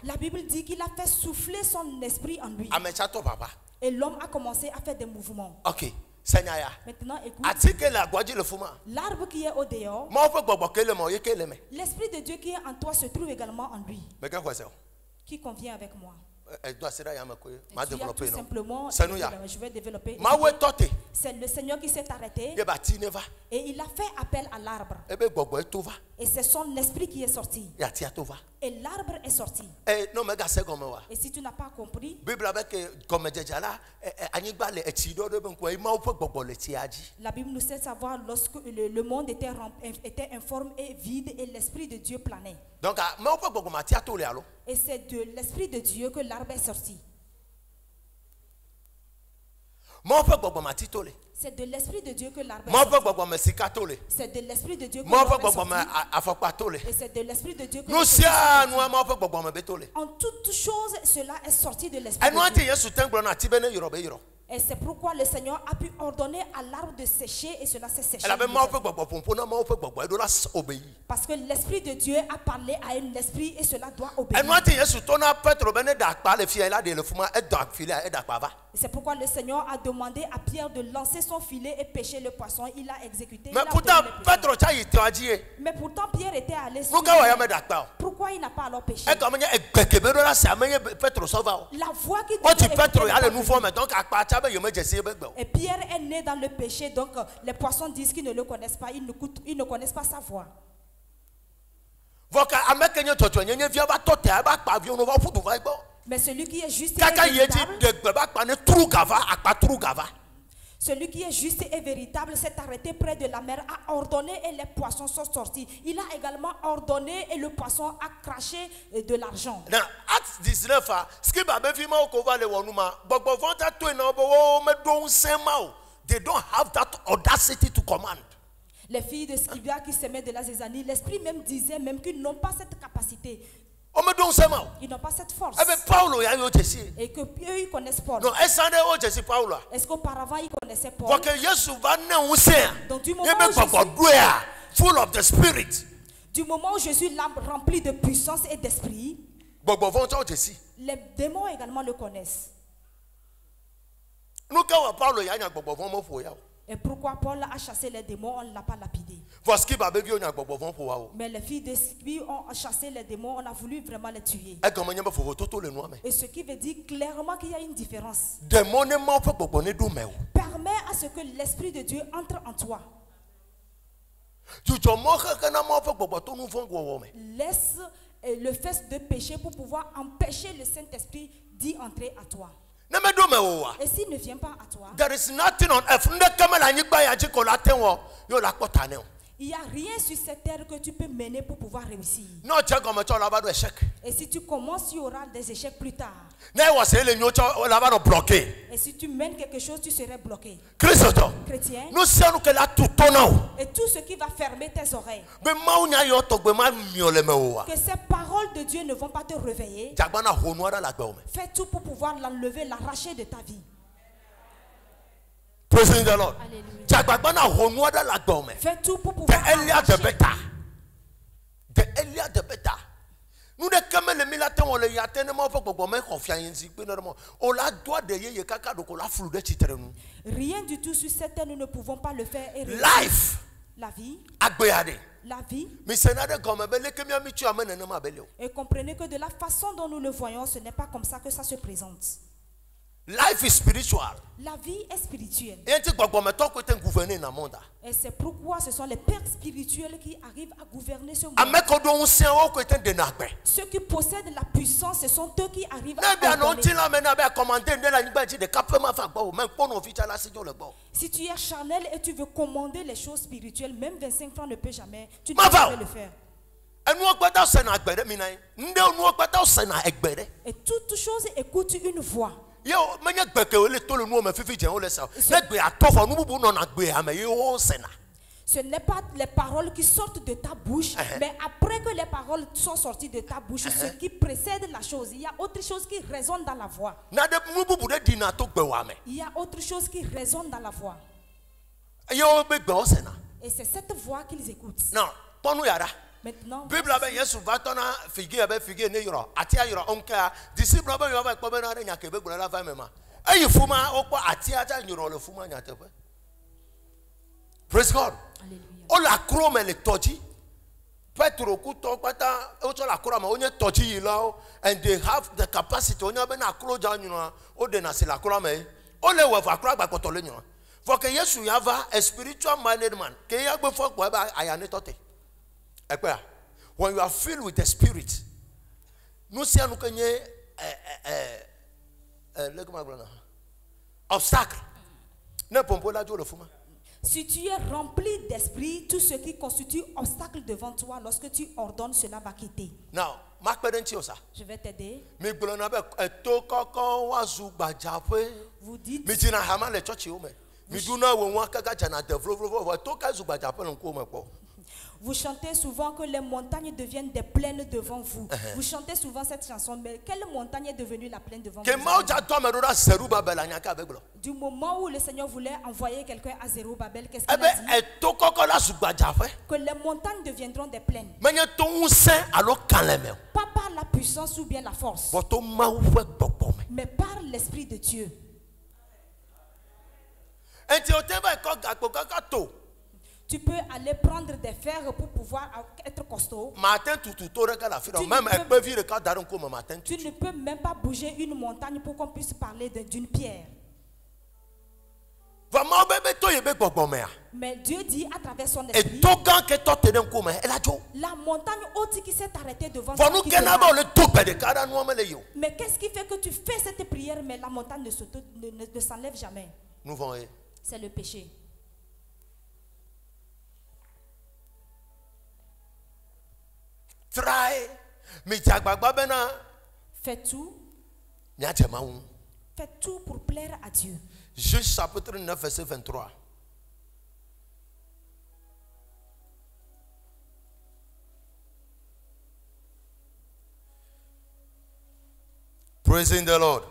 la Bible dit qu'il a fait souffler son esprit en lui. Et l'homme a commencé à faire des mouvements. Ok. Maintenant, écoute. L'arbre qui est au dehors, l'esprit de Dieu qui est en toi se trouve également en lui. Qui convient avec moi. Tout simplement, je vais développer. C'est le Seigneur qui s'est arrêté et il a fait appel à l'arbre. Et c'est son esprit qui est sorti. Et l'arbre est sorti. Et si tu n'as pas compris, la Bible nous fait savoir lorsque le monde était informe et vide et l'esprit de Dieu planait. Donc, et c'est de l'esprit de Dieu que l'arbre est sorti. C'est de l'esprit de Dieu que l'arbre est sorti. C'est de l'esprit de Dieu que l'arbre est sorti. Et c'est de l'esprit de Dieu que l'arbre est sorti. En toutes choses, cela est sorti de l'esprit de Dieu. Et c'est pourquoi le Seigneur a pu ordonner à l'arbre de sécher et cela s'est séché. Parce que l'esprit de Dieu a parlé à un esprit et cela doit obéir. C'est pourquoi le Seigneur a demandé à Pierre de lancer son filet et pêcher le poisson. Il a exécuté. Mais pourtant Pierre était allé sur pourquoi il n'a pas alors pêché? La voix qui et Pierre est né dans le péché, donc les poissons disent qu'ils ne le connaissent pas, ils ne connaissent pas sa voix. Mais celui qui est juste et véritable s'est arrêté près de la mer, a ordonné et les poissons sont sortis. Il a également ordonné et le poisson a craché de l'argent. Acte 19, they don't have that audacity to command. Les filles de Scibia qui s'aimaient de la zézanie, l'esprit même disait même qu'ils n'ont pas cette capacité. Ils n'ont pas cette force. Et que eux ils connaissent Paul. Est-ce qu'auparavant ils connaissaient Paul? Donc du moment où Jésus l'a rempli de puissance et d'esprit, les démons également le connaissent. Et pourquoi Paul a chassé les démons, on ne l'a pas lapidé. Mais les filles de Scibia ont chassé les démons, on a voulu vraiment les tuer. Et ce qui veut dire clairement qu'il y a une différence. Permets à ce que l'esprit de Dieu entre en toi. Laisse le fait de pécher pour pouvoir empêcher le Saint-Esprit d'y entrer à toi. Et s'il ne vient pas à toi, there is nothing on earth. il n'y a rien sur cette terre que tu peux mener pour pouvoir réussir. Et si tu commences, il y aura des échecs plus tard. Et si tu mènes quelque chose, tu serais bloqué. Chrétien, et tout ce qui va fermer tes oreilles, que ces paroles de Dieu ne vont pas te réveiller, fais tout pour pouvoir l'enlever, l'arracher de ta vie. Praise the Lord. Fais tout pour pouvoir the earlier the better. The earlier the better. Nous ne comme le milatin on le yatene mo fo gbogbo me konfian yin si pe no o la doit de ye kaka do ko la flu de titre nous. Rien du tout sur cette terre nous ne pouvons pas le faire et life la vie agbeyade la vie. Et comprenez que de la façon dont nous le voyons, ce n'est pas comme ça que ça se présente. Life is spiritual. La vie est spirituelle. Et c'est pourquoi ce sont les pères spirituels qui arrivent à gouverner ce monde. Ceux qui possèdent la puissance, ce sont eux qui arrivent à gouverner. Si tu es charnel et tu veux commander les choses spirituelles, même 25 francs ne peut jamais, tu ne peux pas le faire. Et toute chose écoute une voix. Ce n'est pas les paroles qui sortent de ta bouche, mais après que les paroles sont sorties de ta bouche, ce qui précède la chose, il y a autre chose qui résonne dans la voix. Il y a autre chose qui résonne dans la voix. Et c'est cette voix qu'ils écoutent. Non, pour nous yara. Maintenant, Bible abe Yesu va tona figi abe figi ne yoro atia yoro onka disciple abe yo ba ko be na re nyake be gbura fa mema ayi fuma okpo atia ta yoro le fuma nyate pe. Praise God. Alléluia. O la croix me le toji Petro ku to pata o to la croix ma onye toji yi lo and they have the capacity onye be na croix ja nyuna o de na se la croix me o le wa croix gba ko to le nyuna for que Yesu yava a spiritual minded man ke ya gbe fo po ba ayane tote. When you are filled with the Spirit, no see no kenye obstacle. Ne pompo la le fuma. Si tu es rempli d'esprit, tout ce qui constitue obstacle devant toi, lorsque tu ordonnes, cela va quitter. Now, je vais t'aider. Vous dites. Vous chantez souvent que les montagnes deviennent des plaines devant vous. Vous chantez souvent cette chanson, mais quelle montagne est devenue la plaine devant vous? Du moment où le Seigneur voulait envoyer quelqu'un à Zérubabel, qu'est-ce qu'il a dit? Que les montagnes deviendront des plaines. Pas par la puissance ou bien la force, mais par l'Esprit de Dieu. Tu peux aller prendre des fers pour pouvoir être costaud. Tu ne peux même pas bouger une montagne pour qu'on puisse parler d'une pierre. Mais Dieu dit à travers son esprit, la montagne haute qui s'est arrêtée devant toi. Mais qu'est-ce qui fait que tu fais cette prière mais la montagne ne s'enlève jamais? C'est le péché. Fais tout. Fais tout pour plaire à Dieu. Juge chapitre 9 verset 23. Praising the Lord.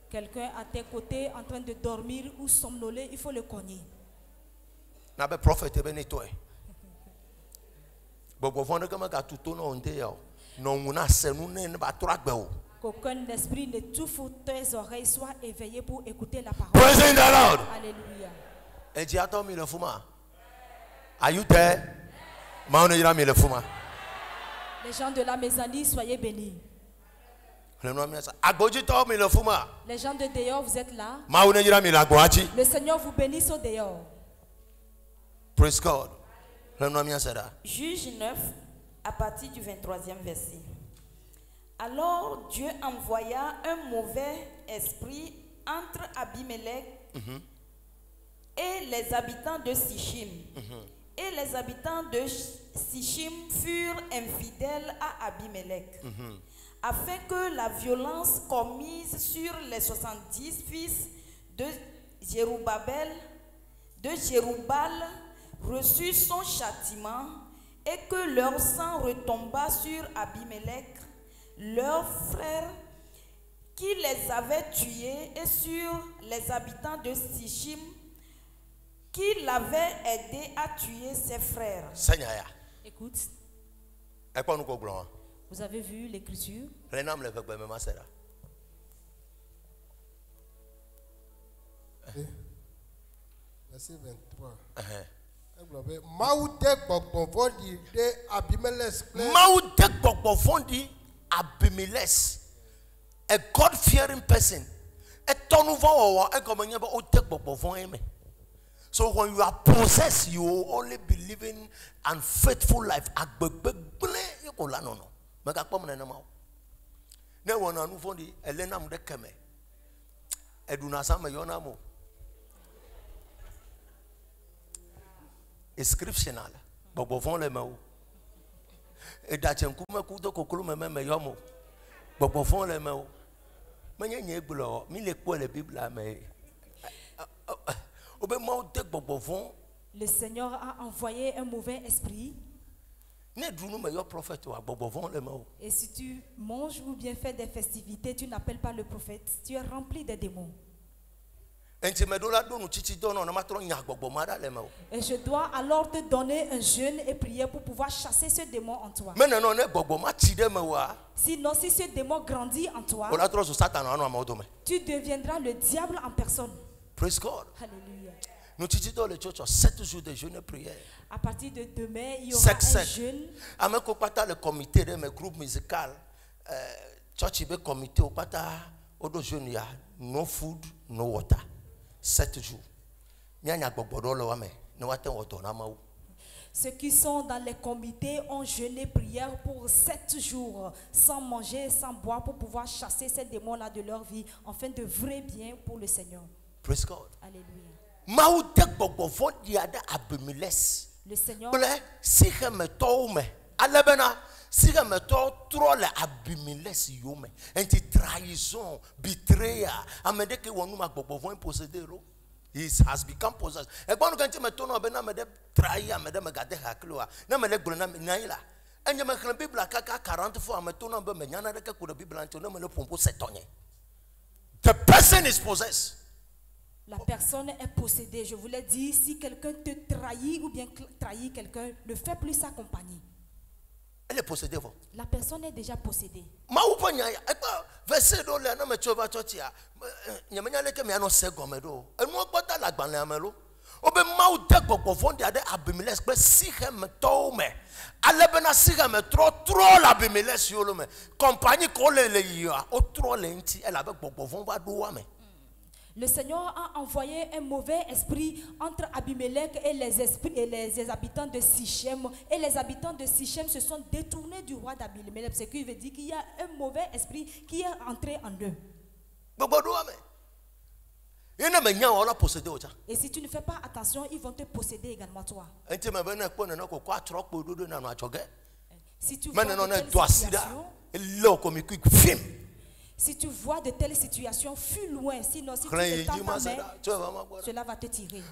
Quelqu'un à tes côtés en train de dormir ou somnoler, il faut le cogner. Qu'aucun esprit ne touche tes oreilles, soit éveillé pour écouter la parole. Praising the Lord. Alléluia. Are you there? Les gens de la maisonnée, soyez bénis. Les gens de dehors, vous êtes là. Le Seigneur vous bénisse au dehors. Praise God. Juge 9 à partir du 23e verset. Alors Dieu envoya un mauvais esprit entre Abimelech et les habitants de Sichim. Et les habitants de Sichim furent infidèles à Abimelech, afin que la violence commise sur les 70 fils de Jérubbal reçut son châtiment et que leur sang retomba sur Abimelech, leur frère, qui les avait tués, et sur les habitants de Sichim, qui l'avaient aidé à tuer ses frères. Écoute, vous avez vu l'écriture? Verset 23. Maoutek Bokbofondi de Abimelech, a God-fearing person. So when you are possessed, you will only be living unfaithful life. It's scriptural. Le Seigneur a envoyé un mauvais esprit. Et si tu manges ou bien fais des festivités, tu n'appelles pas le prophète. Tu es rempli des démons. Et je dois alors te donner un jeûne et prier pour pouvoir chasser ce démon en toi. Sinon, si ce démon grandit en toi, tu deviendras le diable en personne. Praise God. Alléluia. Nous disons dans le church 7 jours de jeûne et prière. À partir de demain, il y aura un jeûne. Avec le comité de mes groupes musicaux, church be comité au pata odo jeûne ya no food no water 7 jours. Ceux qui sont dans les comités ont jeûné prière pour 7 jours, sans manger, sans boire, pour pouvoir chasser ces démons-là de leur vie, afin de vrai bien pour le Seigneur. Praise God. Alléluia. Le Seigneur. Si je me tourne, si je me tourne, Abimelech yome, enti trahison, betrayal, amede ke wonu ma gbogbo fun possédé ro. He has become possessed. E gbonu kan ti me tourne be na me de trahir, amede me gade hakloa, na me le gboro na ila. Enye me kan Bible kaka 40 fois me tourne be me nyana de ke ko de Bible anti na me le pompo setonye. The person is possessed. La personne est possédée. Je voulais dire, si quelqu'un te trahit ou bien trahit quelqu'un, ne fais plus sa compagnie. Elle est possédée. La personne est déjà possédée. Le Seigneur a envoyé un mauvais esprit entre Abimelech et les habitants de Sichem. Et les habitants de Sichem se sont détournés du roi d'Abimelech. Ce qui veut dire qu'il y a un mauvais esprit qui est entré en eux. Et si tu ne fais pas attention, ils vont te posséder également toi. Si tu vois si tu vois de telles situations, fuis loin. Sinon, si tu te tends ta main, cela va te tirer.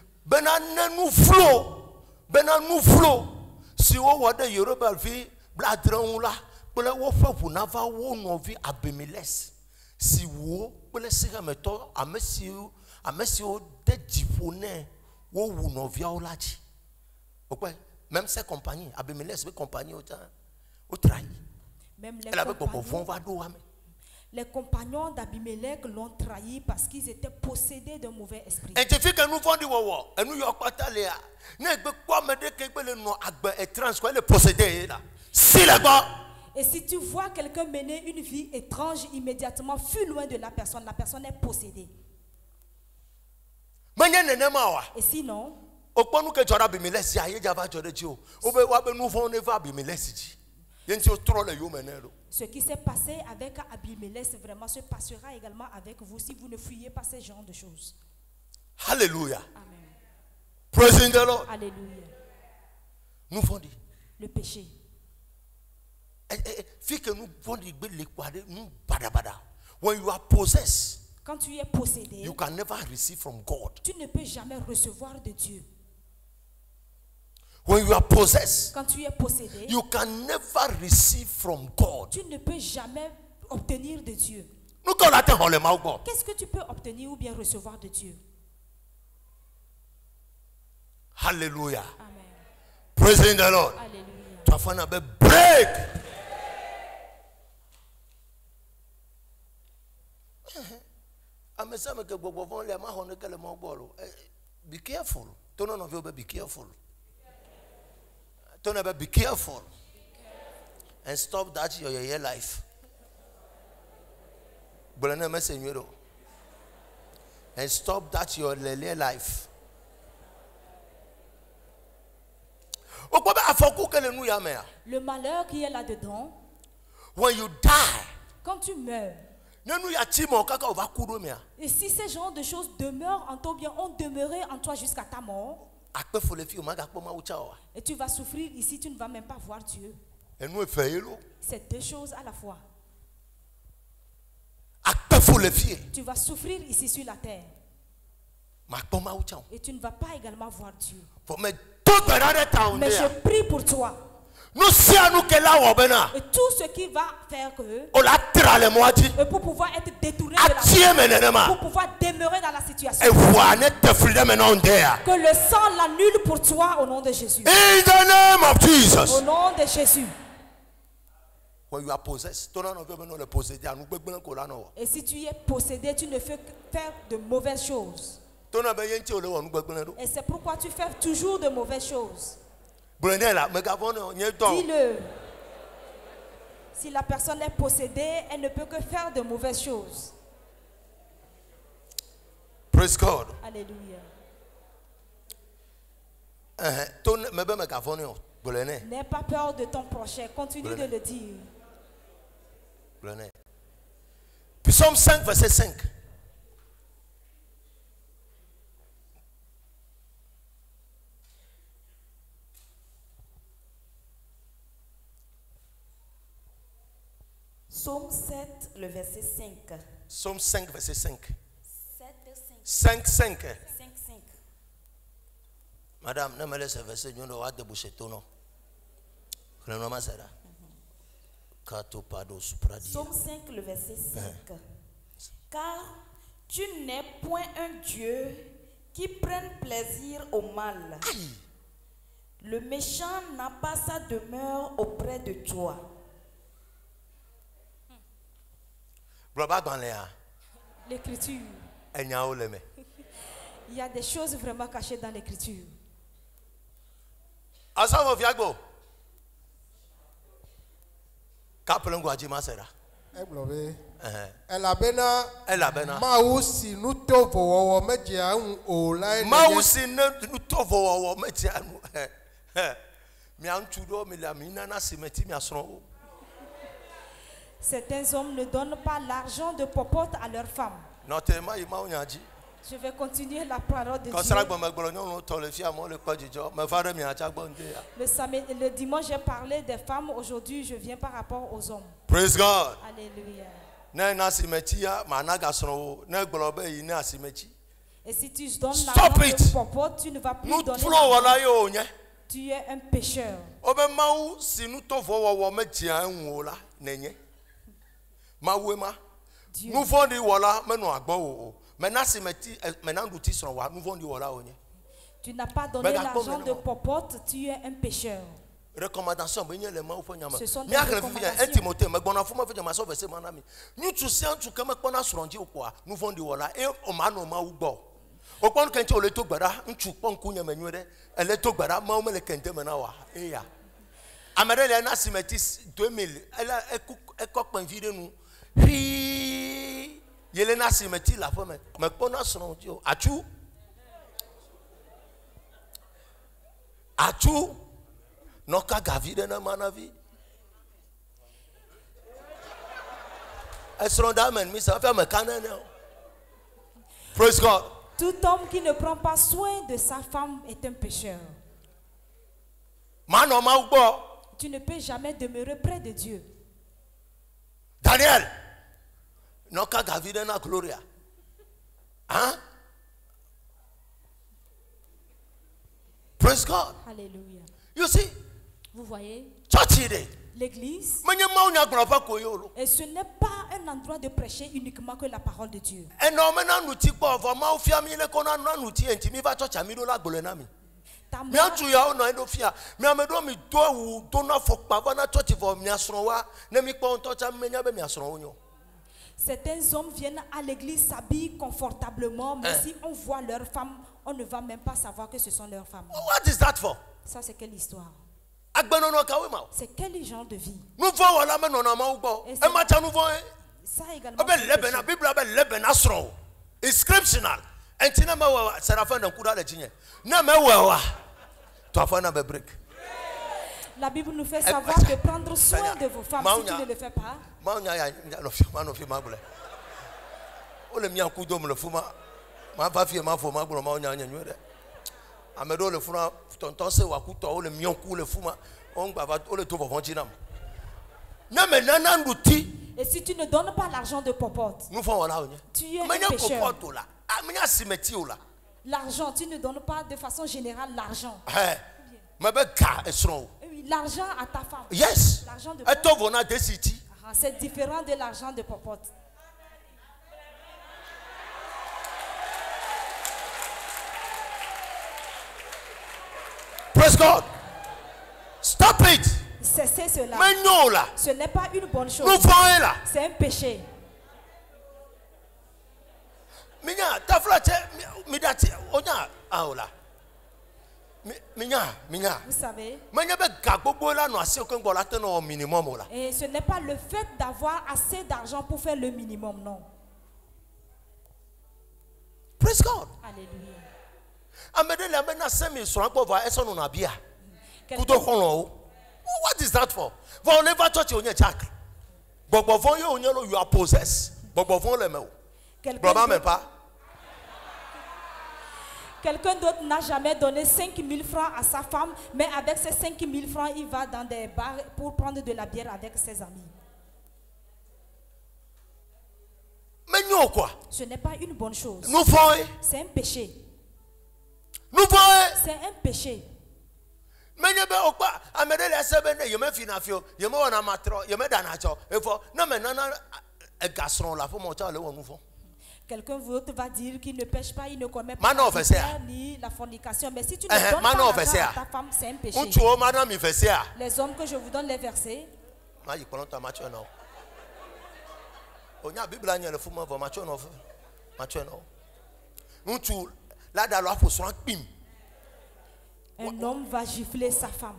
Si on voit de Yoruba vie, bladron là, pour le wofa pour n'avoir ou non vie Abimelech. Si vous, pour le siga meto, à monsieur de Jiponé, ou non via au lachi. Pourquoi? Même ses compagnies, Abimelech, ses compagnies au trahi. Même les compagnons d'Abimelech l'ont trahi parce qu'ils étaient possédés d'un mauvais esprit. Et si tu vois quelqu'un mener une vie étrange, immédiatement fuis loin de la personne est possédée. Et sinon, ce qui s'est passé avec Abimelech vraiment se passera également avec vous si vous ne fuyez pas ce genre de choses. Alléluia. Amen. Praise the Lord. Alléluia. Nous fondons. Le péché. When you are possessed, quand tu es possédé, you can never receive from God. Tu ne peux jamais recevoir de Dieu. When you are possessed, quand tu es possédé, you can never receive from God. Tu ne peux jamais obtenir de Dieu. Qu'est-ce que tu peux obtenir ou bien recevoir de Dieu? Hallelujah. Amen. Praise the Lord. Alléluia. Tu as fait un break. Be careful. Be careful. Be careful. And stop that your life. And stop that your life. Le malheur qui est là-dedans, when you die, quand tu meurs, et si ces genres de choses demeurent en toi, bien ont demeuré en toi jusqu'à ta mort, et tu vas souffrir ici, tu ne vas même pas voir Dieu. C'est deux choses à la fois. Tu vas souffrir ici sur la terre, et tu ne vas pas également voir Dieu. Mais je prie pour toi Et tout ce qui va faire que pour pouvoir être détourné de la pour pouvoir demeurer dans la situation. Que le sang l'annule pour toi au nom de Jésus. In the name of Jesus. Au nom de Jésus. When you are possessed, et si tu es possédé, tu ne fais que faire de mauvaises choses. Et c'est pourquoi tu fais toujours de mauvaises choses. Dis-le. Si la personne est possédée, elle ne peut que faire de mauvaises choses. Praise God. Alléluia. N'aie pas peur de ton prochain. Continue de le dire. Psaume 5, verset 5. Psaume 7, le verset 5. Psaume 5, verset 5. 7, 5, 5. 5. Madame, ne me laisse verser, nous devons déboucher ton nom. Psaume 5, le verset 5. Car tu n'es point un Dieu qui prenne plaisir au mal. Le méchant n'a pas sa demeure auprès de toi. L'écriture. Il y a des choses vraiment cachées dans l'écriture. Certains hommes ne donnent pas l'argent de popote à leurs femmes. Je vais continuer la parole de Dieu. Le dimanche, j'ai parlé des femmes. Aujourd'hui, je viens par rapport aux hommes. Praise God. Alléluia. Et si tu donnes l'argent de popote, tu ne vas plus donner. Tu es un pécheur. Dieu. Tu n'as pas donné l'argent de popote, tu es un pécheur. Recommandation. Ce sont des recommandations. Yelena simeti la femme me pona son Dieu achu noka gavide na manavi esrondamen mi ça fait me canane. Praise God. Tout homme qui ne prend pas soin de sa femme est un pécheur. Tu ne peux jamais demeurer près de Dieu. Daniel Noka Gavide na Gloria. Hein? Praise God. Alléluia. You see? Vous voyez? Church l'église. Et ce n'est pas un endroit de prêcher uniquement que la parole de Dieu. Certains hommes viennent à l'église, s'habillent confortablement, mais si on voit leurs femmes, on ne va même pas savoir que ce sont leurs femmes. What is that for? Ça, c'est quelle histoire? C'est quel genre de vie? Ça également. Inscriptional. La Bible nous fait savoir de prendre soin de vos femmes. Si tu ne le fais pas, et si tu ne donnes pas l'argent de popote, tu es un pécheur. L'argent, tu ne donnes pas de façon générale l'argent. Oui, l'argent à ta femme. Yes. L'argent de C'est différent de l'argent de popote. Praise God. Stop it. Cessez cela. Mais non là. Ce n'est pas une bonne chose. Nous faisons là. C'est un péché. Minya, ta flate, midati, onya, aola. Minya. Vous savez. Et ce n'est pas le fait d'avoir assez d'argent pour faire le minimum, non. Praise God. Alléluia. What is that for? You are possessed. Quelqu'un d'autre n'a jamais donné 5 000 francs à sa femme, mais avec ces 5 000 francs, il va dans des bars pour prendre de la bière avec ses amis. Mais non, quoi? Ce n'est pas une bonne chose. C'est un péché. C'est un péché. Quelqu'un d'autre va dire qu'il ne pêche pas, il ne commet pas ni la fornication. Mais si tu ne donnes pas l'argent à ta femme, c'est un péché. Les hommes que je vous donne les versets. Un homme va gifler sa femme.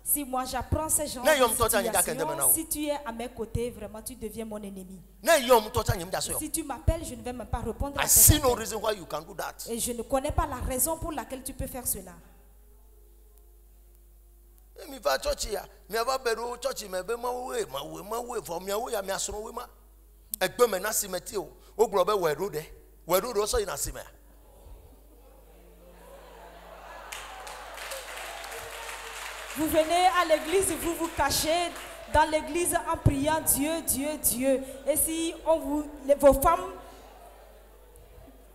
Si moi j'apprends ces gens de situation, si tu es à mes côtés, vraiment tu deviens mon ennemi. Si tu m'appelles, je ne vais même pas répondre à tes appels. Et je ne connais pas la raison pour laquelle tu peux faire cela. Vous venez à l'église, vous vous cachez dans l'église en priant Dieu, Dieu, Dieu. Et si on vous, vos femmes...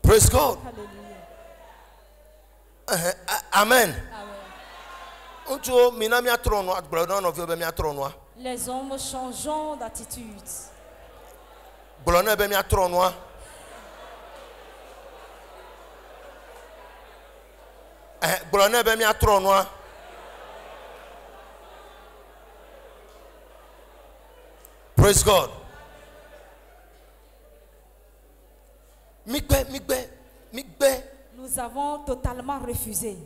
Praise God. Amen. Amen. Les hommes changeons d'attitude. Praise God. Nous avons totalement refusé.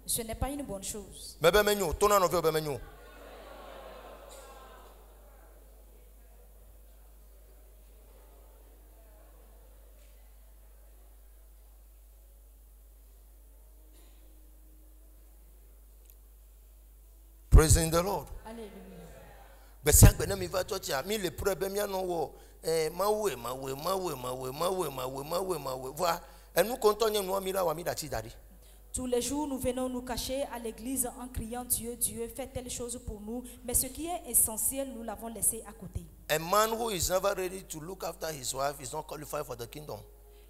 Ce n'est pas une bonne chose. Praising the Lord. Alléluia. Tous les jours, nous venons nous cacher à l'église en criant Dieu, Dieu, fais telle chose pour nous. Mais ce qui est essentiel, nous l'avons laissé à côté. A man who is never ready to look after his wife is not qualified for the kingdom.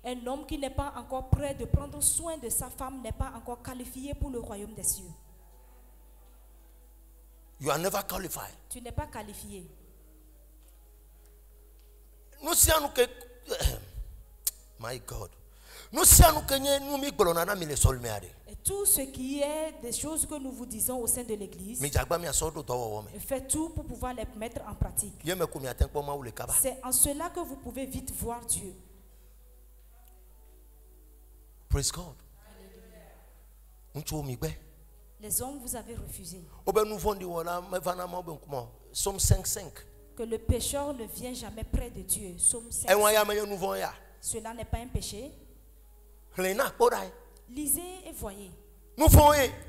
Un homme qui n'est pas encore prêt de prendre soin de sa femme n'est pas encore qualifié pour le royaume des cieux. You are never qualified. Tu n'es pas qualifié. My God. Et tout ce qui est des choses que nous vous disons au sein de l'église, faites tout pour pouvoir les mettre en pratique. C'est en cela que vous pouvez vite voir Dieu. Praise God. Les hommes, vous avez refusé. Somme 5:5. Que le pécheur ne vient jamais près de Dieu. Somme 5. Cela n'est pas un péché. Lisez et voyez.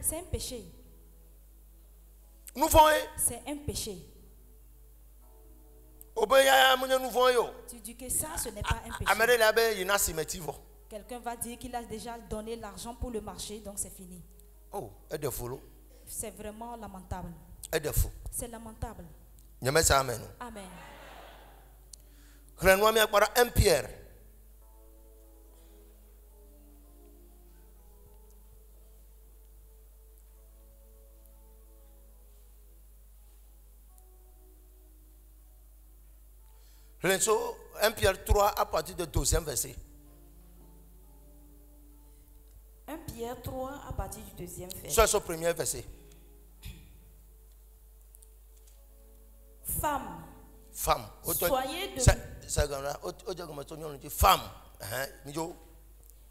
C'est un péché. C'est un péché. Tu dis que ça, ce n'est pas un péché. Quelqu'un va dire qu'il a déjà donné l'argent pour le marché, donc c'est fini. Oh, c'est vraiment lamentable. C'est lamentable. Amen. Amen. 1 Pierre 1 Pierre 3 à partir du 12e verset. 1 Pierre 3 à partir du 2e verset. Soit au premier verset. Femme. Femme. Soyez de... Femme.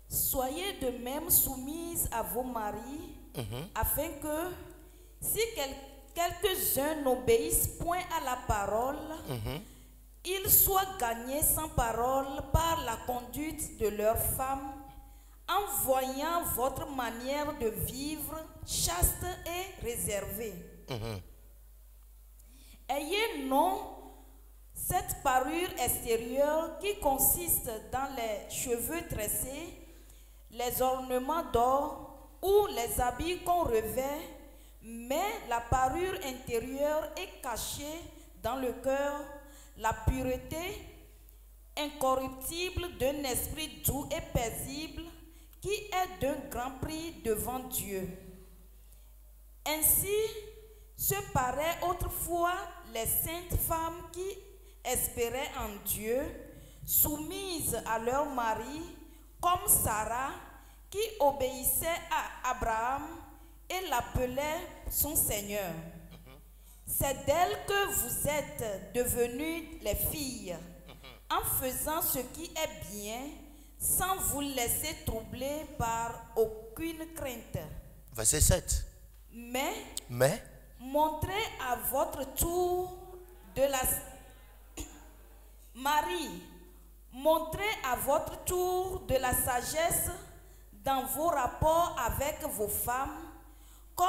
Soyez de même soumises à vos maris, afin que, si quelques-uns n'obéissent point à la parole, ils soient gagnés sans parole par la conduite de leurs femmes, en voyant votre manière de vivre chaste et réservée. Ayez non cette parure extérieure qui consiste dans les cheveux tressés, les ornements d'or ou les habits qu'on revêt, mais la parure intérieure est cachée dans le cœur, la pureté incorruptible d'un esprit doux et paisible qui est d'un grand prix devant Dieu. Ainsi se paraient autrefois les saintes femmes qui espéraient en Dieu, soumises à leur mari, comme Sarah, qui obéissait à Abraham et l'appelait son Seigneur. C'est d'elle que vous êtes devenues les filles, en faisant ce qui est bien, sans vous laisser troubler par aucune crainte. Verset 7. Mais montrez à votre tour de la... Marie, montrez à votre tour de la sagesse dans vos rapports avec vos femmes, comme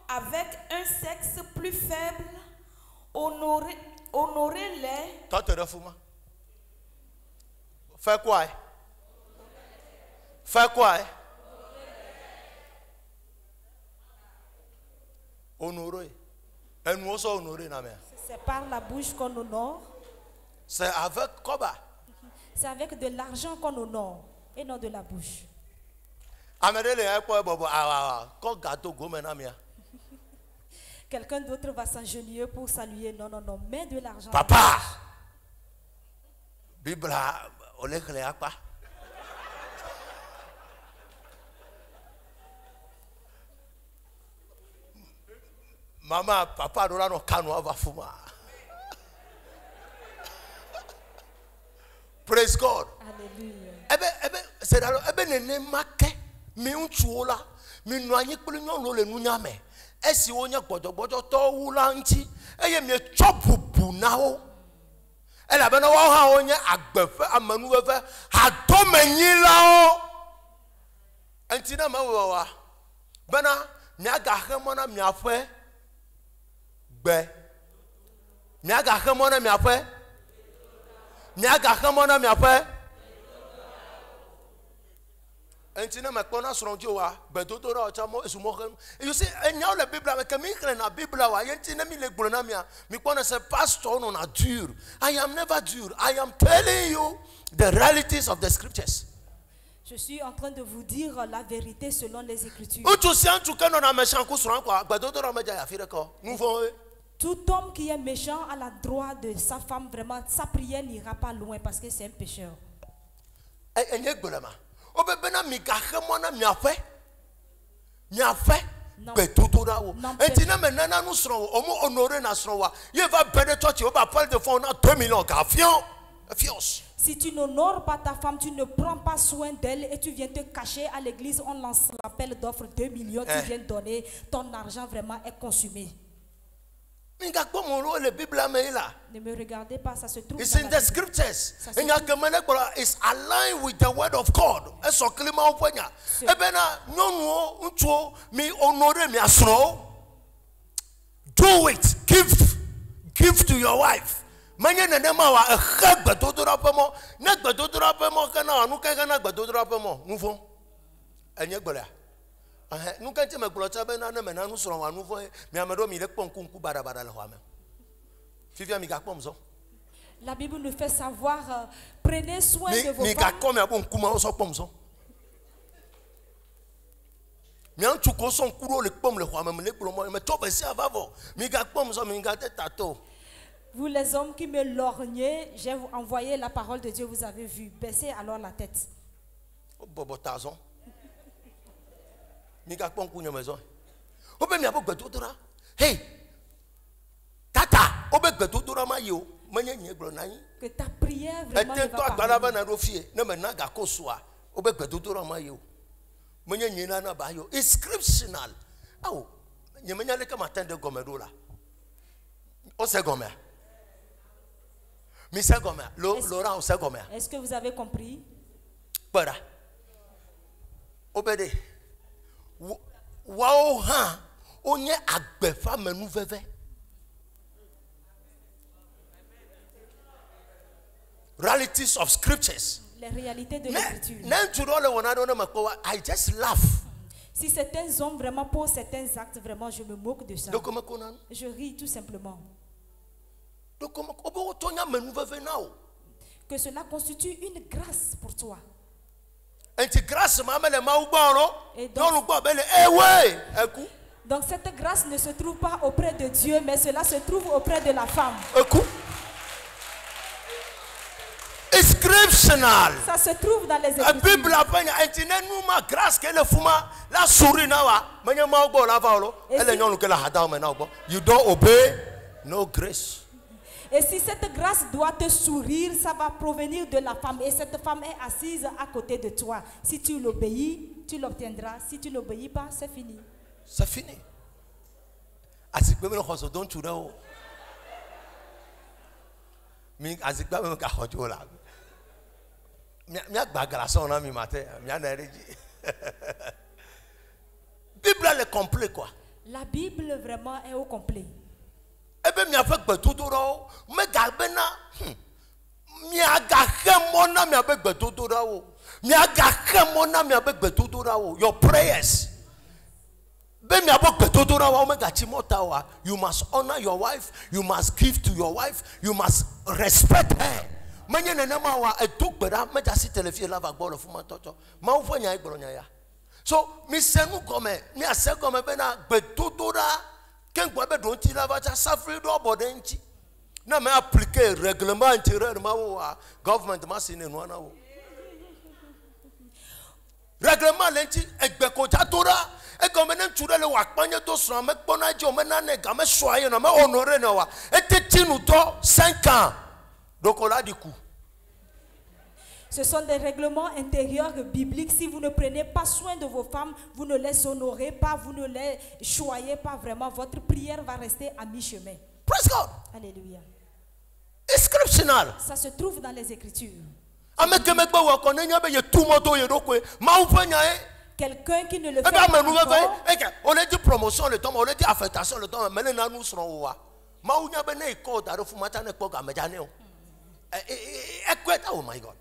avec un sexe plus faible. Honorez-les. Toi, tu es refoulement. Fais quoi? Fais quoi? Honorer. Et nous aussi honorer, na mère. C'est par la bouche qu'on honore. C'est avec quoi? C'est avec de l'argent qu'on honore et non de la bouche. Quelqu'un d'autre va s'agenouiller pour saluer. Non, non, non. Mets de l'argent. Papa! Bible, on est clair pas. Maman, papa, nous allons canoa va fumer. Praise God. Alléluia. C'est alors, ne marqué, mais un choula, mais noyé pour l'union, le nunyame. Et si on y a bodo to ou lanti, et y a mieux chopu punao. Elle a ben a on y a agbefe, a manouve, a domeni lao. Antina mawa. Bana, miaga hemona miafwe. Be. Miaga hemona miafwe. Miaga hemona miafwe. Antina makona sronjoa, bedotora chamo esumohem. You see, and now the Bible, I can make a Bible, I antina mi le bonamia, mi kona se pastor non a dur. I am never dur. I am telling you the realities of the scriptures. Je suis en train de vous dire la vérité selon les Écritures. Tout homme qui est méchant à la droite de sa femme, vraiment, sa prière n'ira pas loin parce que c'est un pécheur. Si tu n'honores pas ta femme, tu ne prends pas soin d'elle et tu viens te cacher à l'église, on lance l'appel d'offre 2 millions, tu viens donner, ton argent vraiment est consumé. Ne me regardez pas, ça se trouve It's in the scriptures. It's aligned with the word of God. Do it. Give to your wife. La Bible nous fait savoir, prenez soin de vos femmes. Vous les hommes qui me lorgnez, j'ai envoyé la parole de Dieu, vous avez vu. Baissez alors la tête. Bobo Tazon. Mika Ponkunya maison. Obe mi abogbe tutura. Hey. Tata, obe gbe tutura ma yo. Manye nyegro nani. Que ta prière vraiment ne va pas. Na rofie, na mena ga kosua. Obe gbe tutura ma yo. Manye nyina na ba yo. Inscriptional. Awo. Nyemenya le kama tende gomedo la. O se gomer. Mi se gomer. Laurent o se gomer. Est-ce que vous avez compris? Para. Obede. Wao ha onye agbefa menu veve. Realities of scriptures. Les réalités de l'écriture. I just laugh. Si certains hommes vraiment posent certains actes, vraiment je me moque de ça. Je ris tout simplement. Que cela constitue une grâce pour toi. Et donc cette grâce ne se trouve pas auprès de Dieu, mais cela se trouve auprès de la femme. Inscriptional. Ça se trouve dans les Écritures. You don't obey, no grace. Et si cette grâce doit te sourire, ça va provenir de la femme. Et cette femme est assise à côté de toi. Si tu l'obéis, tu l'obtiendras. Si tu n'obéis pas, c'est fini. C'est fini. Bible est complet quoi. La Bible vraiment est au complet. Ebe mi afek betodoro me galbena mi aga khemona mi abek betodoro mi aga khemona mi abek betodoro your prayers be mi abek betodoro wa me gachimota wa. You must honor your wife, you must give to your wife, you must respect her. Manye nenema wa etugbera me jasi telefie lava gboro fuma toto ma wo nya igboro nya ya. So mi senu come mi ase come be na betodora ken gwa be don ti lava cha safri do bodenchi na me appliquer règlement intérieur ma wo government ma sine no na wo règlement lenti egbe ko cha tora e come na ture le wa panye to so me pona je o me na ne ga me so aye na me honorer na wa e teti nu to 5 ans donc on a du coup. Ce sont des règlements intérieurs bibliques. Si vous ne prenez pas soin de vos femmes, vous ne les honorez pas, vous ne les choyez pas vraiment, votre prière va rester à mi-chemin. Praise God. Alléluia. Inscriptional. Ça se trouve dans les Écritures. Quelqu'un qui ne le fait pas encore, on a dit promotion le temps, on a dit affectation le temps, mais nous serons où? Oh my God.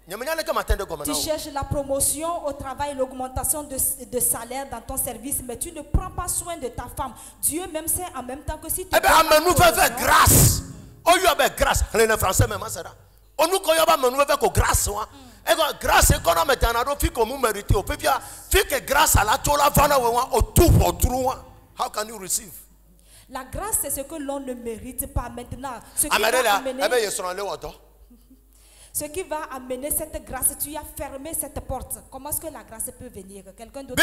Tu cherches la promotion au travail, l'augmentation de salaire dans ton service, mais tu ne prends pas soin de ta femme. Dieu même sait en même temps que si tu nous faire grâce. Oh, you have grâce. Les Français même ça. On nous connaît pas nous faire grâce. Et grâce c'est qu'on a maintenant on fait comme mériter. On peut bien faire que grâce à la tola vana au tout pour tout. How can you receive? La grâce c'est ce que l'on ne mérite pas maintenant. Ce qui va amener cette grâce, tu as fermé cette porte. Comment est-ce que la grâce peut venir? Quelqu'un d'autre.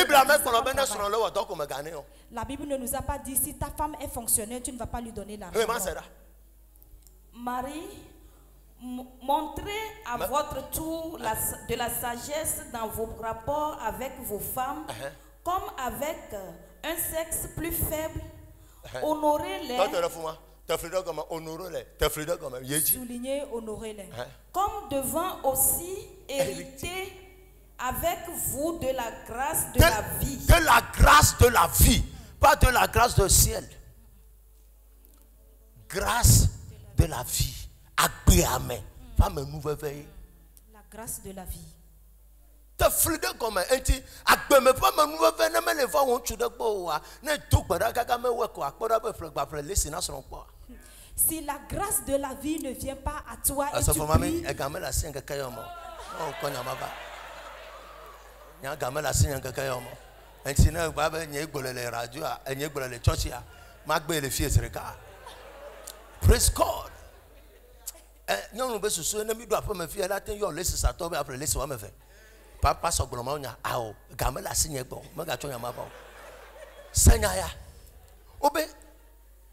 La Bible ne nous a pas dit si ta femme est fonctionnaire, tu ne vas pas lui donner l'argent. Marie, montrez à votre tour de la sagesse dans vos rapports avec vos femmes, comme avec un sexe plus faible. Honorez-les. Souligner, honorer-les. Comme devant aussi hériter avec vous de la grâce de la vie. De la grâce de la vie, pas de la grâce du ciel. Grâce de la vie. La grâce de la vie. Si la grâce de la vie ne vient pas à toi et tu pries, praise God. non be susu na mi do afa ma fi ala ten yo lesi sa to be après lesi wa me fe papa so gboro ma onya awo ga me la sinye gbo me ga cho nya ma ba sanya ya obe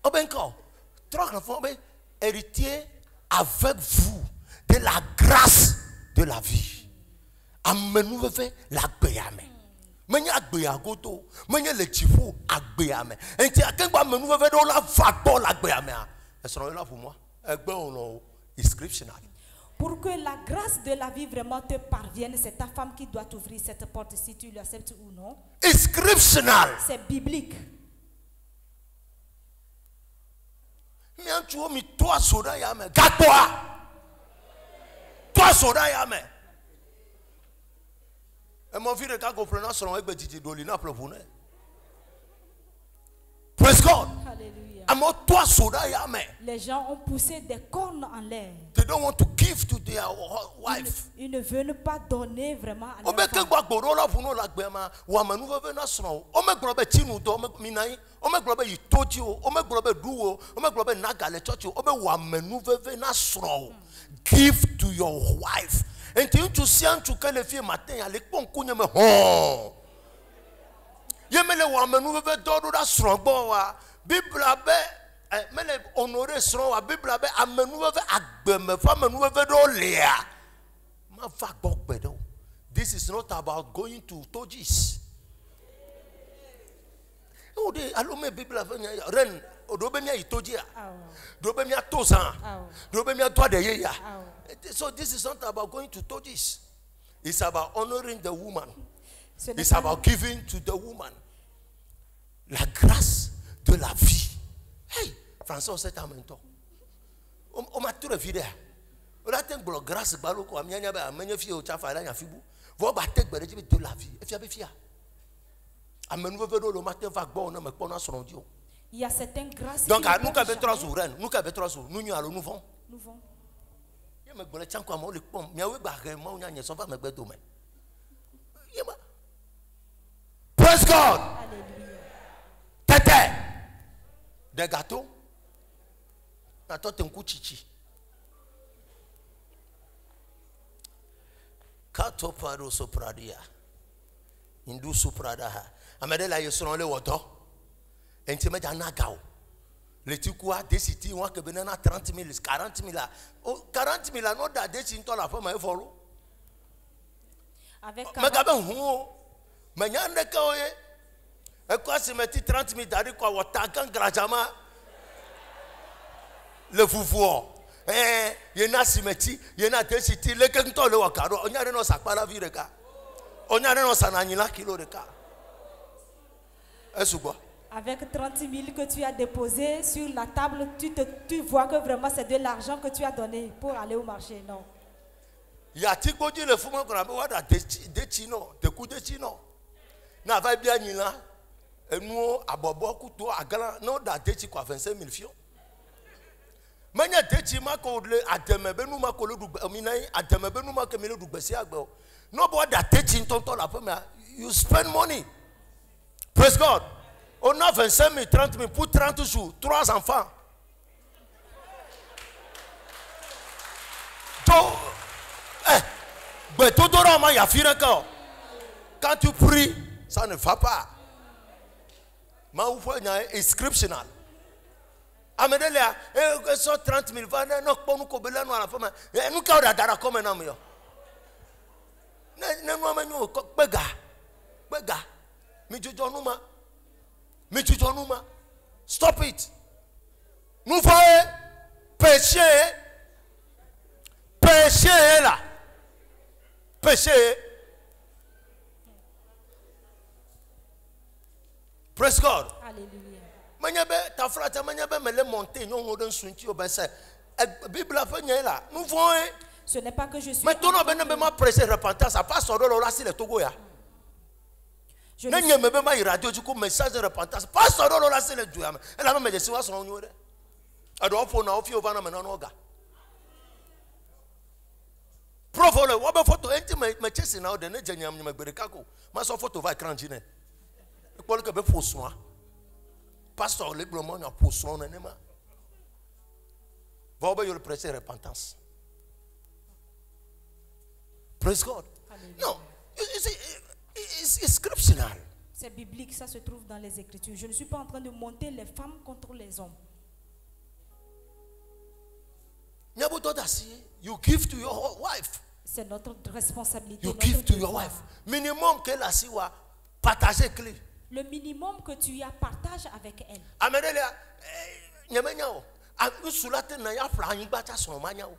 nko trois enfants obe héritier avec vous de la grâce de la vie amenu ve la gbeyame menya agbeyagoto menya le chifu agbeyame enti akengba amenu ve do la fa to la gbeyame a esoro la pour moi egbe ono inscriptional. Pour que la grâce de la vie vraiment te parvienne, c'est ta femme qui doit t'ouvrir cette porte, si tu l'acceptes ou non. Inscriptional. C'est biblique. Toi soda yame, toi soda yame. Et mon fils de quand comprenant son avec petit dolina pleuvoune. Praise God. Alléluia. Les gens ont poussé des cornes en l'air. They don't want to give to their wife. Ils ne veulent pas donner vraiment à leur femme. Give to your wife. And tu sais tu que les filles matin les pon kunye me ho. Yemele wa menu ve do da srogbo wa Bible abe mele honorer sro wa Bible abe amenu ve agbeme fa menu ve do lea. Ma fa gbogbe do. This is not about going to Tojis. O de alome Bible ave ren odo be mi itoji a. Do be mi atosan. Do be mi atwa de ye ya. So this is not about going to Tojis. It's about honoring the woman. It's about giving to the woman. La grâce de la vie. Hey, François, c'est un mentor. On m'a tout refilé. On a tant de grâce, baloko, amianya ba, amenye fi o chafa la yafibu. Vo ba tek bere jibe de la vie. E fi abefia. Amenu ve do le matin va gbo na me pona son dio. Il y a certaines grâces. Donc nous ka be 3 jours, nous ka be 3 jours, nous allons nous vont. Nous vont. Ya me gbole chan kwa mo le pom, mi awe ba réellement on nya so va me gbe do me. Praise God. Alléluia. Tete. Des gâteaux. Attends, t'es un coup chichi. Kato paro sopradia. Indu sopradaha. Amedela yesron le woto. Enti me jana gao. Le tikua desiti wa ke benana 30 000, 40 000 là. Oh 40 000 là non da desi to la femme e follow. Avec mais il y a des cas et quoi se mettre 30 000 d'arrêt quoi ou t'attends gratuitement le foufou il y en a cimetière il y en a des sites les gens qui ont le wakaro on y a des nos sacs pas la vie de cas on y a des nos sananila kilo de cas est-ce quoi avec 30 000 que tu as déposé sur la table tu vois que vraiment c'est de l'argent que tu as donné pour aller au marché non il y a ti ko le fou qu'on a besoin de chino de coups de chino na va bien ni là et nous abobo couteau agala non da dechi quoi 25 000 fions manya dechi ma ko le ademe be nu ma ko le du minai ademe be nu ma ke mi le du gbesi agbo no bo da dechi tonto la femme you spend money praise God on a 25 000 30 000 pour 30 jours 3 enfants quand tu pries, ça ne va pas. Ma oufoué est inscriptional. Amedelia, 30 000 va non pour nous combler nous à la femme. Nous quand on a dara comme un homme yo. Ne nous amenons bega. Mi tujonuma. Stop it. Nous voyons péché là. Péché. Praise God. Alléluia. Manyabe ta frère manyabe me le monter non on donne sunti obese. Bible a fait là. Nous voyons. Ce n'est pas que je suis. Mais toi non ben ma prêcher repentance ça passe sur là c'est le Togo ya. Je ne me be ma radio du coup message de repentance passe sur là c'est le Dieu. Elle a même dit wa son nyore. Ado fo na ofi over na me no ga. Profole wa be photo enti me chesi na o de ne janyam nyama gbereka ko. Ma so photo va écran jine. E ko le ke be fo so. Pasteur le glomo na pour son enema. Va obe yo le prêcher repentance. Praise God. Alléluia. No, it's scriptural. C'est biblique, ça se trouve dans les Écritures. Je ne suis pas en train de monter les femmes contre les hommes. You give to your wife. C'est notre responsabilité. You notre give to devoir. your wife. Minimum qu'elle a si wa partager clé. Le minimum que tu as, partage avec elle. Amedelia, nyamenyao. Asulate na ya fra yin gba son manyao.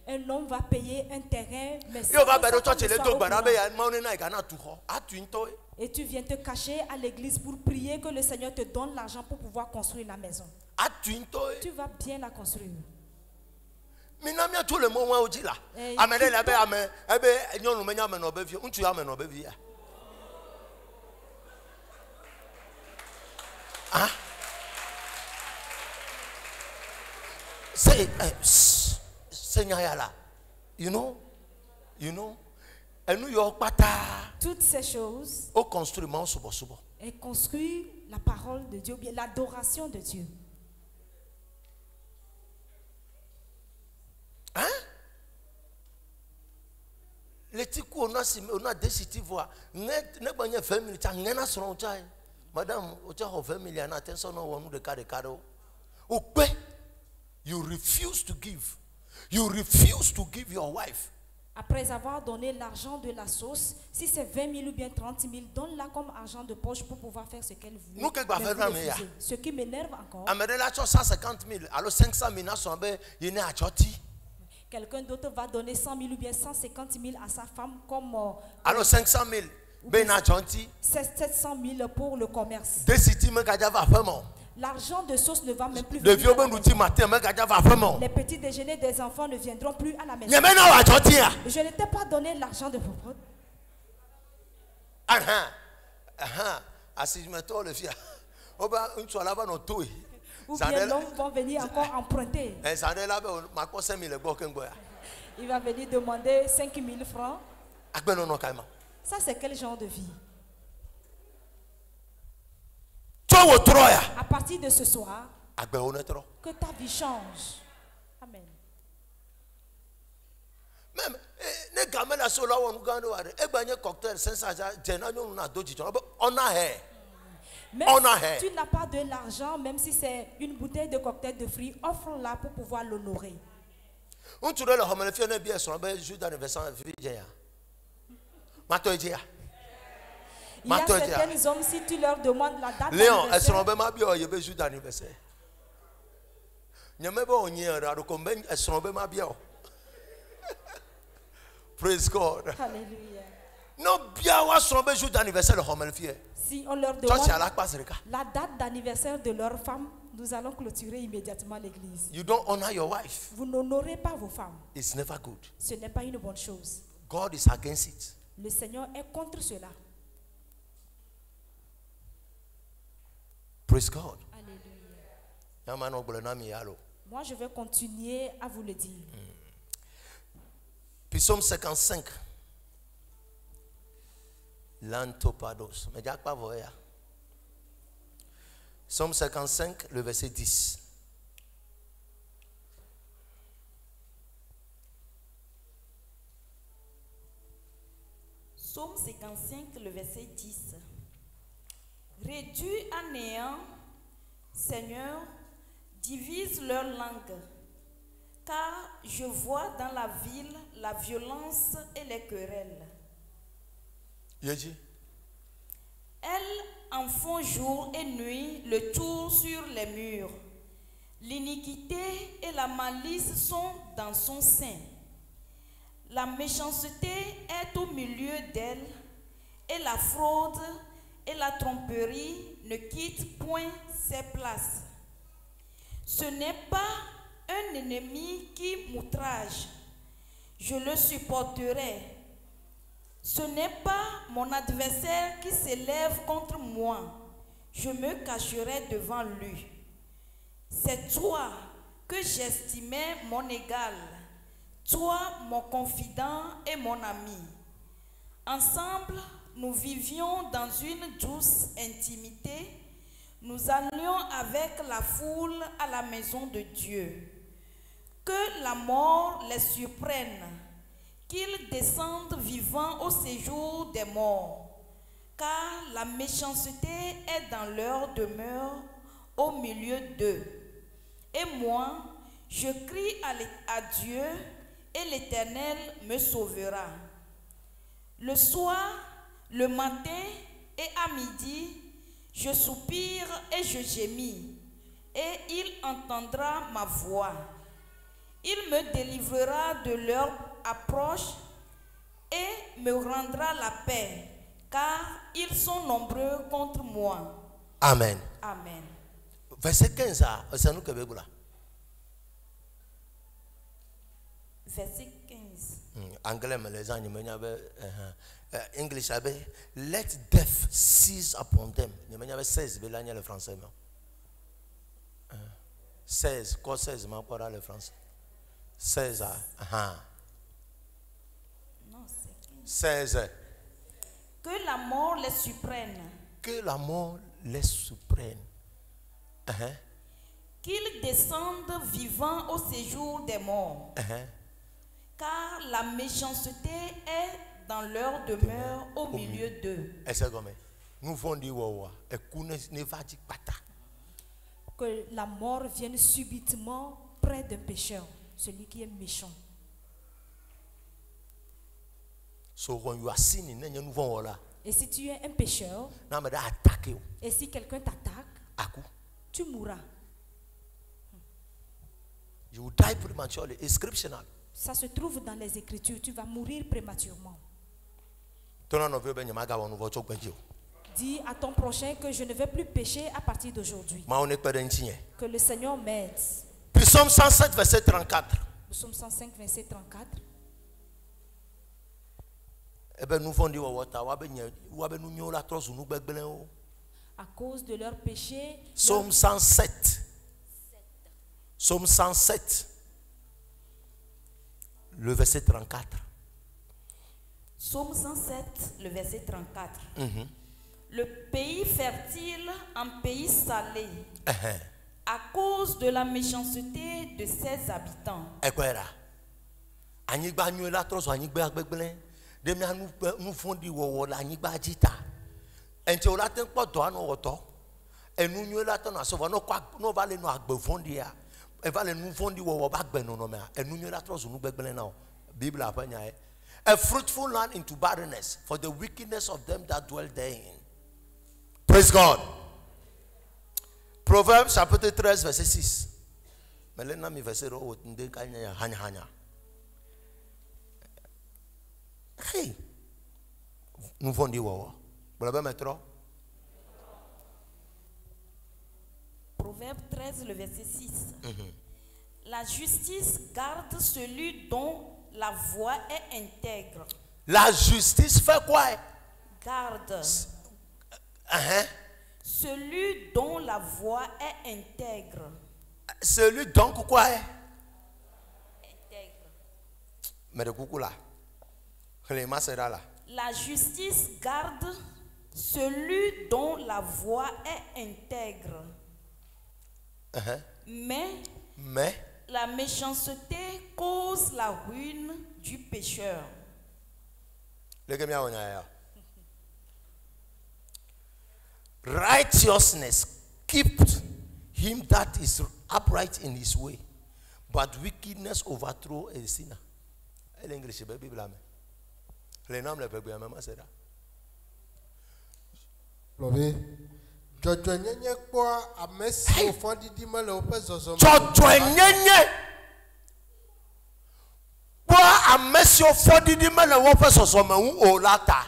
Un homme va payer un terrain, mais Yo va bedo church le to gbarabe ya maune na igana tu ho. Atu into. Et tu viens te cacher à l'église pour prier que le Seigneur te donne l'argent pour pouvoir construire la maison. Atu into. Tu vas bien la construire. Minamia tout le monde oji la. Amedelia be ame ebe nyonu menya me no be vie. Untu ya me no be vie. Ah. Say you know, toutes ces choses, et construit la parole de Dieu, l'adoration de Dieu. Hein? Les tics on a décidé voir. Madame, you refuse to give. You refuse to give your wife. Après avoir donné l'argent de la sauce, si c'est 20 000 ou bien 30 000, donne-la comme argent de poche pour pouvoir faire ce qu'elle veut. Ce qui m'énerve encore. 150 000, alors 500 000, quelqu'un d'autre va donner 100 000 ou bien 150 000 à sa femme comme... alors 500 000, 700 000 pour le commerce. L'argent de sauce ne va même plus venir. Les petits déjeuners des enfants ne viendront plus à la maison. Je ne t'ai pas donné l'argent de propre. Ou bien l'homme va venir encore emprunter. Il va venir demander 5 000 francs. Ça, c'est quel genre de vie? À partir de ce soir, que ta vie change. Amen. Même les gamins la sola on gagne cocktail 500 on a hair. Même si tu n'as pas de l'argent, même si c'est une bouteille de cocktail de fruits, offre-la pour pouvoir l'honorer. On tu le homme le fait ne bien son jour d'anniversaire vieillard. Il y a certains hommes, si tu leur demandes la date Léon, d'anniversaire, praise God. Alléluia. Non, bien, jour d'anniversaire, si on leur demande la date d'anniversaire de leur femme, nous allons clôturer immédiatement l'église. You don't honor your wife. Vous n'honorez pas vos femmes. It's never good. Ce n'est pas une bonne chose. God is against it. Le Seigneur est contre cela. Praise God. Alléluia. Moi, je vais continuer à vous le dire. Psaume 55. L'antopados. Mais pas voir. Psaume 55, le verset 10. Psaume 55, le verset 10. Réduis à néant, Seigneur, divise leur langue, car je vois dans la ville la violence et les querelles. Elles en font jour et nuit le tour sur les murs. L'iniquité et la malice sont dans son sein. La méchanceté est au milieu d'elle, et la fraude et la tromperie ne quittent point ses places. Ce n'est pas un ennemi qui m'outrage, je le supporterai. Ce n'est pas mon adversaire qui s'élève contre moi, je me cacherai devant lui. C'est toi que j'estimais mon égal, toi mon confident et mon ami. Ensemble, nous vivions dans une douce intimité. Nous allions avec la foule à la maison de Dieu. Que la mort les surprenne, qu'ils descendent vivants au séjour des morts, car la méchanceté est dans leur demeure au milieu d'eux. Et moi, je crie à Dieu, et l'Éternel me sauvera. Le soir, le matin et à midi, je soupire et je gémis, et il entendra ma voix. Il me délivrera de leur approche et me rendra la paix, car ils sont nombreux contre moi. Amen. Amen. Verset 15, c'est nous que nous avons. Verset 15. Anglais, mais les gens, English, let death cease upon them. Il y a 16, mais là, il y a le français. 16, quoi 16, mais encore le français. 16, Non, c'est 15. 16. Que la mort les surprenne. Que la mort les surprenne. Qu'ils descendent vivants au séjour des morts. Car la méchanceté est dans leur demeure au milieu d'eux. Que la mort vienne subitement près d'un pécheur, celui qui est méchant. Et si tu es un pécheur, et si quelqu'un t'attaque, tu mourras. You will die prematurely. It's scriptural. Ça se trouve dans les Écritures. Tu vas mourir prématurément. Dis à ton prochain que je ne vais plus pécher à partir d'aujourd'hui. Que le Seigneur m'aide. Psaume 107, verset 34. Psaume 105, verset 34. À cause de leur péché. Psaume 107. Psaume 107. Le verset 34. Psaume 107, le verset 34. Le pays fertile en pays salé, à cause de la méchanceté de ses habitants. A fruitful land into barrenness for the wickedness of them that dwell therein. Praise God. Proverbs chapitre 13 verset 6. Hey, nous vont dire wow. Vous l'avez mettre? Proverbe 13, le verset 6. La justice garde celui dont la voix est intègre. La justice fait quoi? Garde. Celui dont la voix est intègre. Celui dont quoi? Intègre. Mais de coucou là. La justice garde celui dont la voix est intègre. Mais la méchanceté cause la ruine du pécheur. Righteousness keeps him that is upright in his way, but wickedness overthrow a sinner. L'English est Bible là. Les noms les Bible même c'est là. Jojoenyenye kwa amesi ofandi di male ope zozo. Jojoenyenye kwa amesi ofandi di male ope zozo me o lata.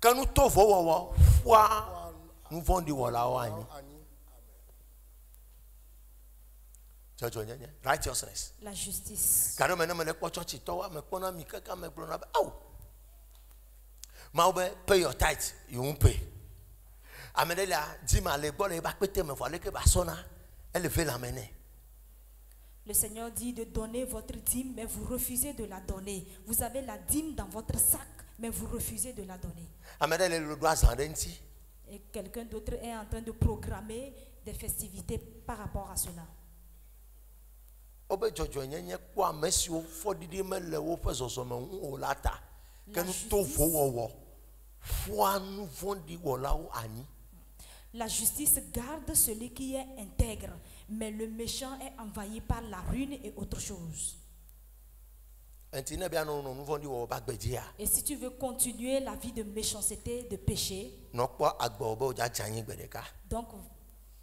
Quand nous to vo wo wa nous vondi wala wani. Jojoenyenye righteousness. La justice. Quand me me le kwa church to wa me kona mi kaka me blona ba. Oh. Maube pay your tithe, you won't pay. Le Seigneur dit de donner votre dîme, mais vous refusez de la donner. Vous avez la dîme dans votre sac, mais vous refusez de la donner. Et quelqu'un d'autre est en train de programmer des festivités par rapport à cela. La justice garde celui qui est intègre, mais le méchant est envahi par la ruine et autre chose. Et si tu veux continuer la vie de méchanceté, de péché, donc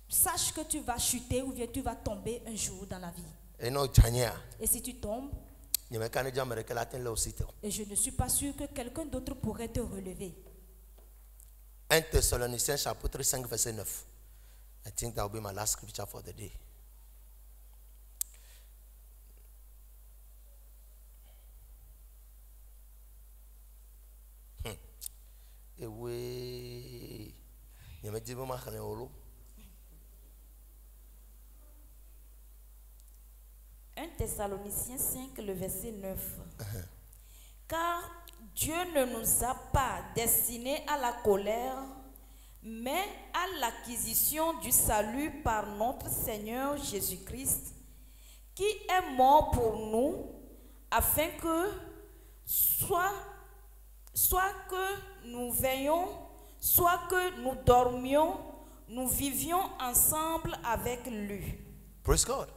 sache que tu vas chuter ou bien tu vas tomber un jour dans la vie. Et si tu tombes, et je ne suis pas sûr que quelqu'un d'autre pourrait te relever. 1 Thessaloniciens chapitre 5 verset 9. I think that will be my last scripture for the day. Thessaloniciens 5, le verset 9. Car Dieu ne nous a pas destinés à la colère, mais à l'acquisition du salut par notre Seigneur Jésus-Christ, qui est mort pour nous, afin que soit que nous veillions, soit que nous dormions, nous vivions ensemble avec lui. Praise God.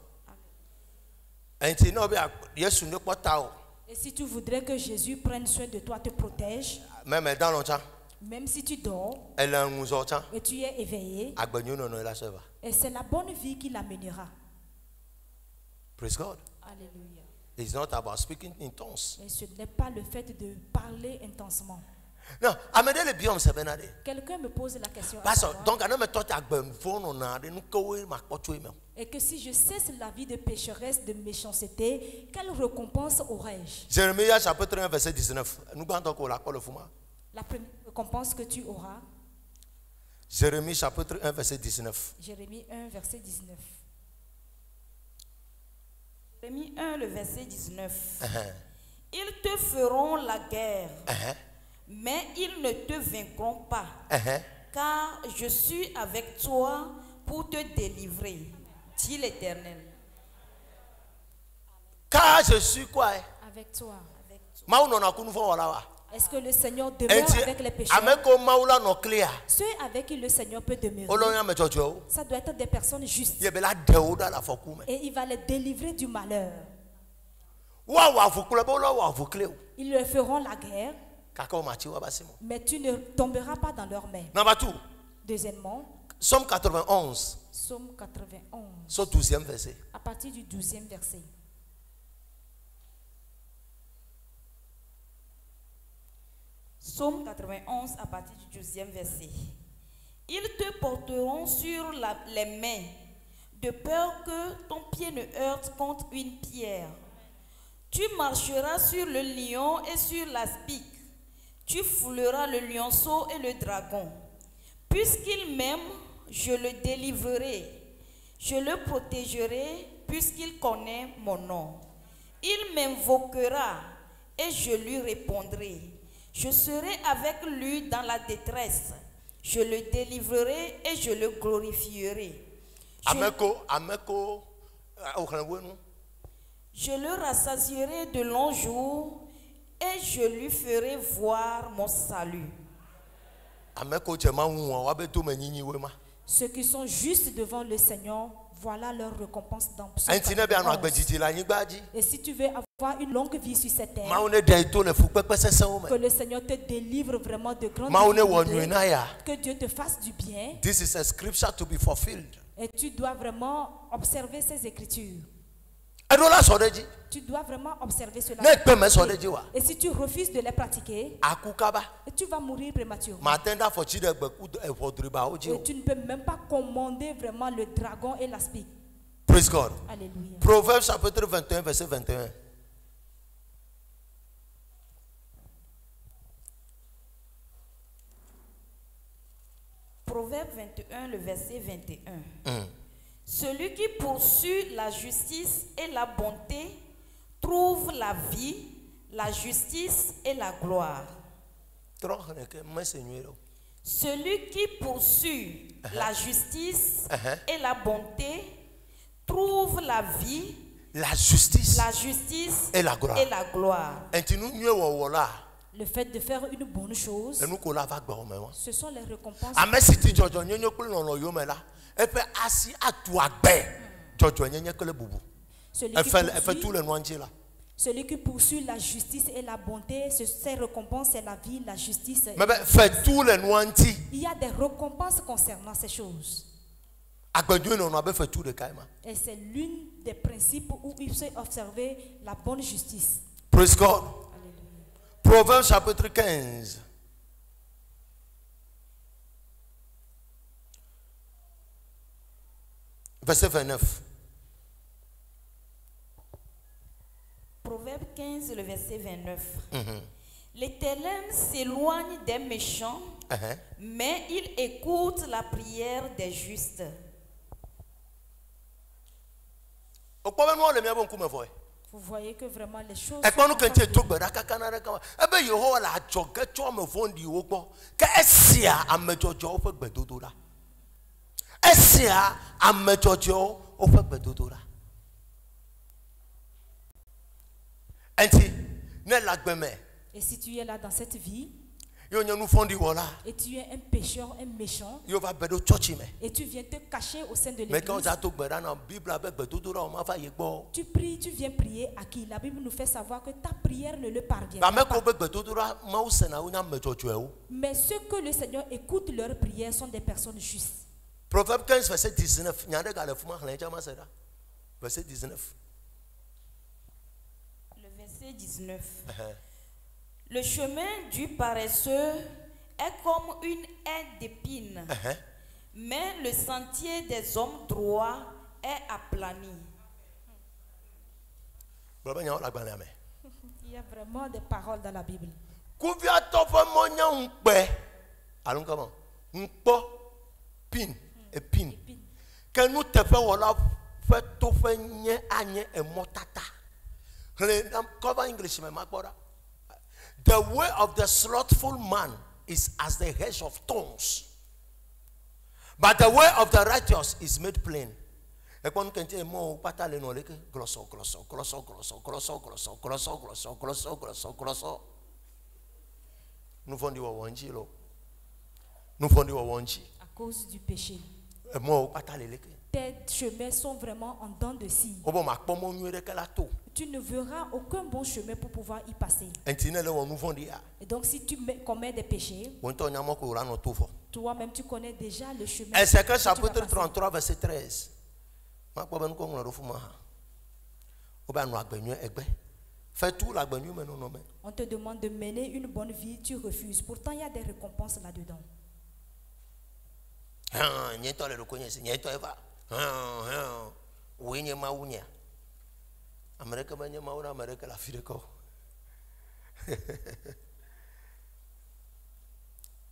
Et si tu voudrais que Jésus prenne soin de toi, te protège, même si tu dors et tu es éveillé, et c'est la bonne vie qui l'amènera. Praise God. Alléluia. It's not about speaking in tongues. Et ce n'est pas le fait de parler intensement. Non, Quelqu'un me pose la question. Et que si je cesse la vie de pécheresse, de méchanceté, quelle récompense aurais-je? Jérémie chapitre 1 verset 19. La première récompense que tu auras. Jérémie chapitre 1 verset 19. Jérémie 1 verset 19. Jérémie 1 le verset 19. Ils te feront la guerre. Mais ils ne te vaincront pas, car je suis avec toi pour te délivrer, dit l'Éternel. Car je suis quoi? Avec toi. Avec Est-ce que le Seigneur demeure avec les pécheurs? Ceux avec qui le Seigneur peut demeurer, ça doit être des personnes justes. Et il va les délivrer du malheur. Ils leur feront la guerre, mais tu ne tomberas pas dans leurs mains. Deuxièmement, Psaume 91. Psaume 91. Au 12e verset. À partir du 12e verset. Psaume 91 à partir du 12e verset. Ils te porteront sur les mains, de peur que ton pied ne heurte contre une pierre. Tu marcheras sur le lion et sur l'aspic. Tu fouleras le lionceau et le dragon. Puisqu'il m'aime, je le délivrerai. Je le protégerai, puisqu'il connaît mon nom. Il m'invoquera et je lui répondrai. Je serai avec lui dans la détresse. Je le délivrerai et je le glorifierai. Je le rassasierai de longs jours et je lui ferai voir mon salut. Ceux qui sont justes devant le Seigneur, voilà leur récompense dans Psaume 91. Et si tu veux avoir une longue vie sur cette terre, que le Seigneur te délivre vraiment de grandes difficultés, que Dieu te fasse du bien. This is a scripture to be fulfilled. Et tu dois vraiment observer ces écritures. Tu dois vraiment observer cela. Et si tu refuses de les pratiquer, tu vas mourir prématurément. Et tu ne peux même pas commander vraiment le dragon et l'aspic. Praise God. Alléluia. Proverbes chapitre 21 verset 21. Proverbe 21, le verset 21. Celui qui poursuit la justice et la bonté trouve la vie, la justice et la gloire. Celui qui poursuit la justice et la bonté trouve la vie, la justice et la gloire. Et la gloire. Le fait de faire une bonne chose, ce sont les récompenses. Celui qui poursuit la justice et la bonté, ses récompenses, c'est la vie, la justice. Il y a des récompenses concernant ces choses. Et c'est l'une des principes où il faut observer la bonne justice. Praise God. Proverbes chapitre 15. Verset 29. Proverbe 15, le verset 29. L'Éternel s'éloigne des méchants, mais il écoute la prière des justes. Vous voyez que vraiment les choses et si tu es là dans cette vie et tu es un pécheur, un méchant, et tu viens te cacher au sein de l'église, tu pries, tu viens prier à qui? La Bible nous fait savoir que ta prière ne le parvient pas. Mais ceux que le Seigneur écoute leurs prières sont des personnes justes. Proverbe 15, verset 19. Verset 19. Le verset 19. Le chemin du paresseux est comme une haie d'épines, mais le sentier des hommes droits est aplani. Il y a vraiment des paroles dans la Bible. Allons comment? Épine. Que nous te faisons fait tout faire et motata. Cover English, my brother. The way of the slothful man is as the hedge of thorns, but the way of the righteous is made plain. Nous À cause du péché. Tes chemins sont vraiment en dents de scie. Tu ne verras aucun bon chemin pour pouvoir y passer. Et donc si tu commets des péchés, toi-même tu connais déjà le chemin. Ézéchiel chapitre 33 verset 13. On te demande de mener une bonne vie, tu refuses. Pourtant il y a des récompenses là-dedans.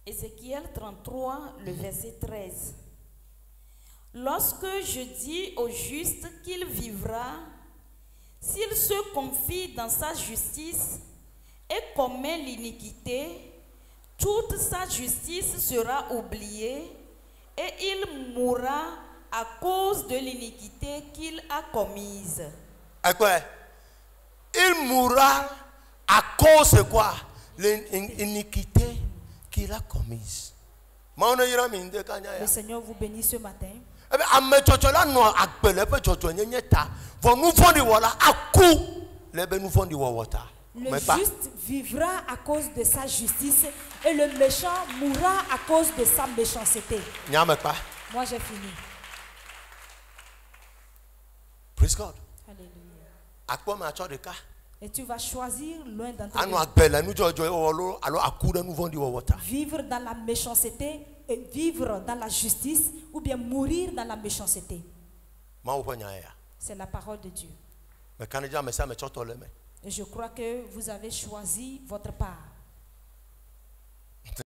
Ézéchiel 33, le verset 13. Lorsque je dis au juste qu'il vivra, s'il se confie dans sa justice et commet l'iniquité, toute sa justice sera oubliée et il mourra à cause de l'iniquité qu'il a commise. Il mourra à cause de quoi? L'iniquité qu'il a commise. Le Seigneur vous bénit ce matin. Le juste vivra à cause de sa justice et le méchant mourra à cause de sa méchanceté. Moi j'ai fini. Praise God. Alléluia. Et tu vas choisir loin d'entre vivre dans la méchanceté et vivre dans la justice ou bien mourir dans la méchanceté. C'est la parole de Dieu. Et je crois que vous avez choisi votre part.